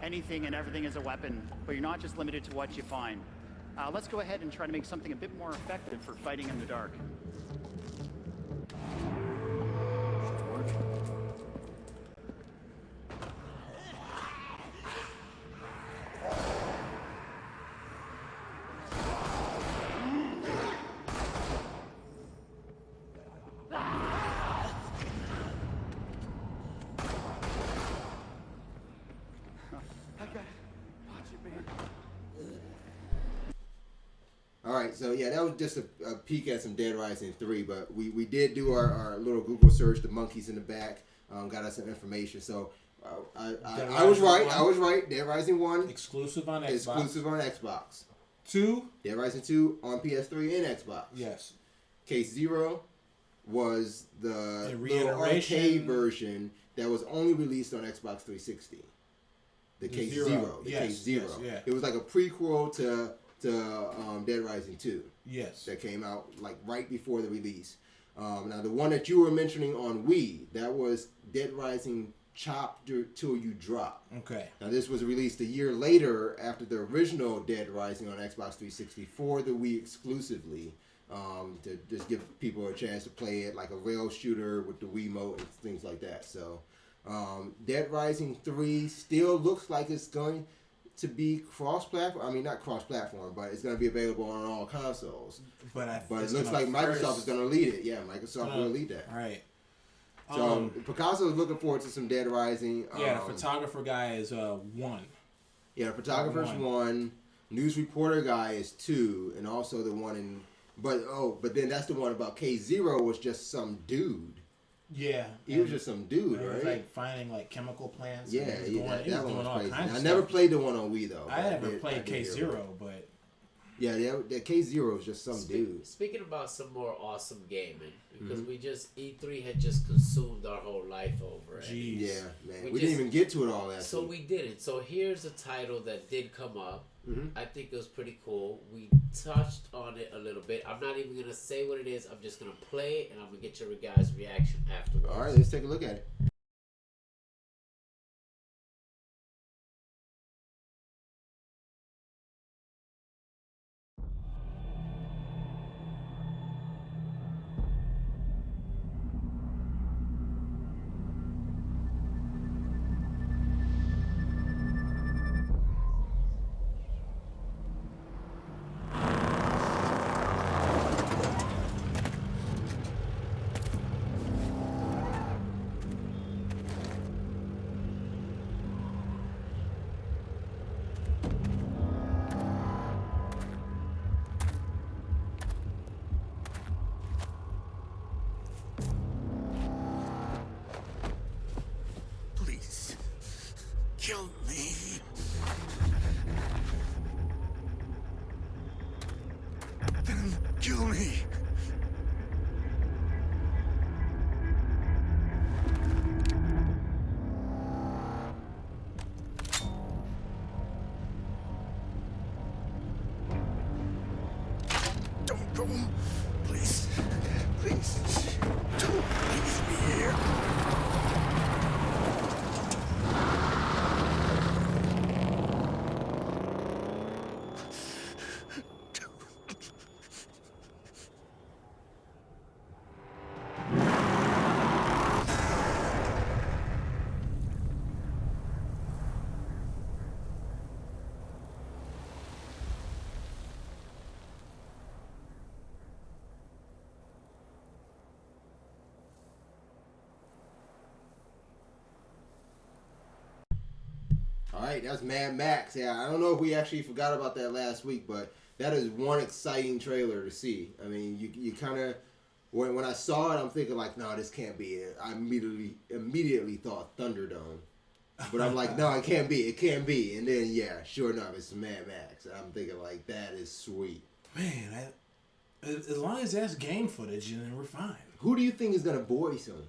Anything and everything is a weapon, but you're not just limited to what you find. Let's go ahead and try to make something a bit more effective for fighting in the dark. Alright, so yeah, that was just a peek at some Dead Rising 3, but we did do our little Google search, the monkeys in the back, got us some information. So I was right. I was right. Dead Rising 1. Exclusive on Xbox. Exclusive on Xbox. 2. Dead Rising 2 on PS3 and Xbox. Yes. Case Zero was the little reiteration arcade version that was only released on Xbox 360. The Case Zero. The Case Zero. Yes, yeah. It was like a prequel to Dead Rising 2. Yes. That came out like right before the release. Now the one that you were mentioning on Wii, that was Dead Rising Chop Till You Drop. Okay. Now this was released a year later after the original Dead Rising on Xbox 360 for the Wii exclusively, to just give people a chance to play it like a rail shooter with the Wiimote and things like that. So Dead Rising 3 still looks like it's going to be cross-platform. I mean, not cross-platform, but it's going to be available on all consoles. But it looks like Microsoft is going to lead it. Yeah, Microsoft will lead that. All right. So Picasso is looking forward to some Dead Rising. Yeah, the photographer guy is 1. Yeah, the photographer's 1. News reporter guy is 2, and also the one in. But then that's the one about K0 was just some dude. Yeah, he was just some dude, He right? was like finding like chemical plants. Yeah, he was doing all crazy. kinds of I stuff. never played the one on Wii though. I never played K0, but yeah, that K0 is just some dude. Speaking about some more awesome gaming, because we just E3 had just consumed our whole life over it. Jeez. Yeah, man, we didn't even get to it all last week. So we didn't. So here's a title that did come up. I think it was pretty cool. We touched on it a little bit. I'm not even gonna say what it is. I'm just gonna play it, and I'm gonna get your guys' reaction afterwards. All right, let's take a look at it. Please, kill me. Then kill me. Don't go. Please. Please. Don't leave me here. All right, that's Mad Max. Yeah, I don't know if we actually forgot about that last week, but that is one exciting trailer to see. I mean, you kind of when I saw it, I'm thinking like, no, this can't be it. I immediately thought Thunderdome, but I'm like, no, it can't be. It can't be. And then yeah, sure enough, it's Mad Max. I'm thinking like, that is sweet. man, as long as that's game footage, then we're fine. Who do you think is gonna voice him?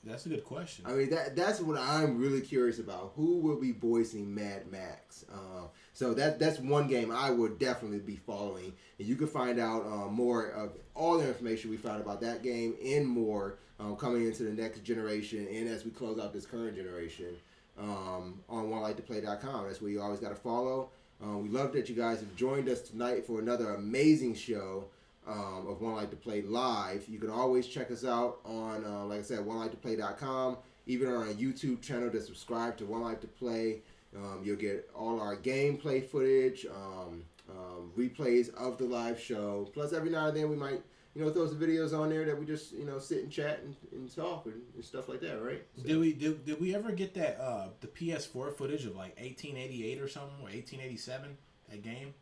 That's a good question. I mean, that's what I'm really curious about. Who will be voicing Mad Max? So that's one game I would definitely be following. And you can find out more of all the information we found about that game and more coming into the next generation and as we close out this current generation on OneLikeToPlay.com. That's where you always got to follow. We love that you guys have joined us tonight for another amazing show of One Like to Play Live. You can always check us out on, like I said, OneLikeToPlay.com. Even on our YouTube channel to subscribe to One Like to Play. You'll get all our gameplay footage, replays of the live show. Plus, every now and then we might, throw some videos on there that we just, sit and chat and talk and stuff like that, right? So. Did we ever get that the PS4 footage of like 1888 or something, or 1887? That game.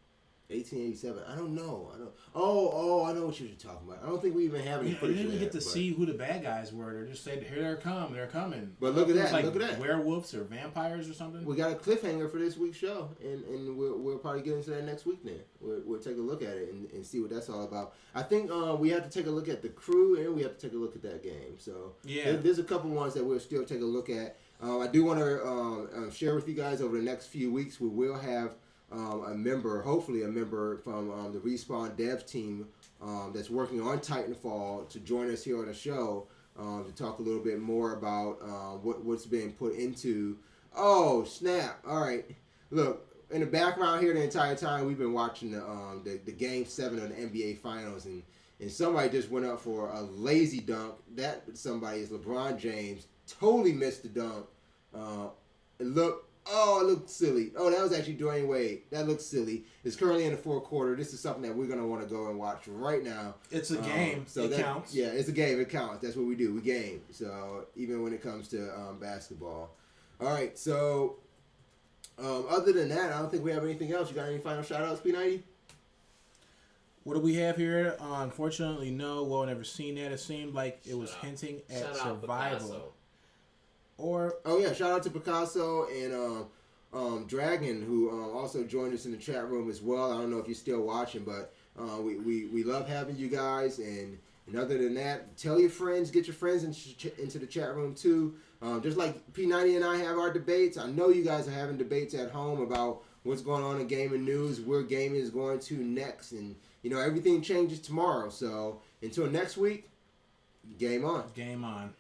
1887. I don't know. Oh, I know what you're talking about. I don't think we even have any footage. We didn't get to see who the bad guys were. They're just saying, "Here they're coming." But look at that. Like look at that. Werewolves or vampires or something. We got a cliffhanger for this week's show, and we'll probably get into that next week. Then we'll take a look at it and see what that's all about. I think we have to take a look at the crew and we have to take a look at that game. So yeah, there's a couple ones that we'll still take a look at. I do want to share with you guys over the next few weeks. We will have hopefully a member from the Respawn dev team that's working on Titanfall to join us here on the show to talk a little bit more about what's being put into. Oh, snap. All right. Look, in the background here the entire time, we've been watching the Game 7 of the NBA Finals, and somebody just went up for a lazy dunk. That somebody is LeBron James. Totally missed the dunk. It looked silly. Oh, that was actually Dwayne Wade. That looks silly. It's currently in the fourth quarter. This is something that we're going to want to go and watch right now. It's a game. So it counts. Yeah, it's a game. It counts. That's what we do. We game. So even when it comes to basketball. All right, so Other than that, I don't think we have anything else. You got any final shout-outs, P90? What do we have here? Unfortunately, no. We'll never seen that. It seemed like it was hinting at survival. Shout out to Picasso and Dragon, who also joined us in the chat room as well. I don't know if you're still watching, but we love having you guys. And other than that, tell your friends, get your friends into the chat room too. Just like P90 and I have our debates, I know you guys are having debates at home about what's going on in gaming news, where gaming is going to next, and everything changes tomorrow. So until next week, game on. Game on.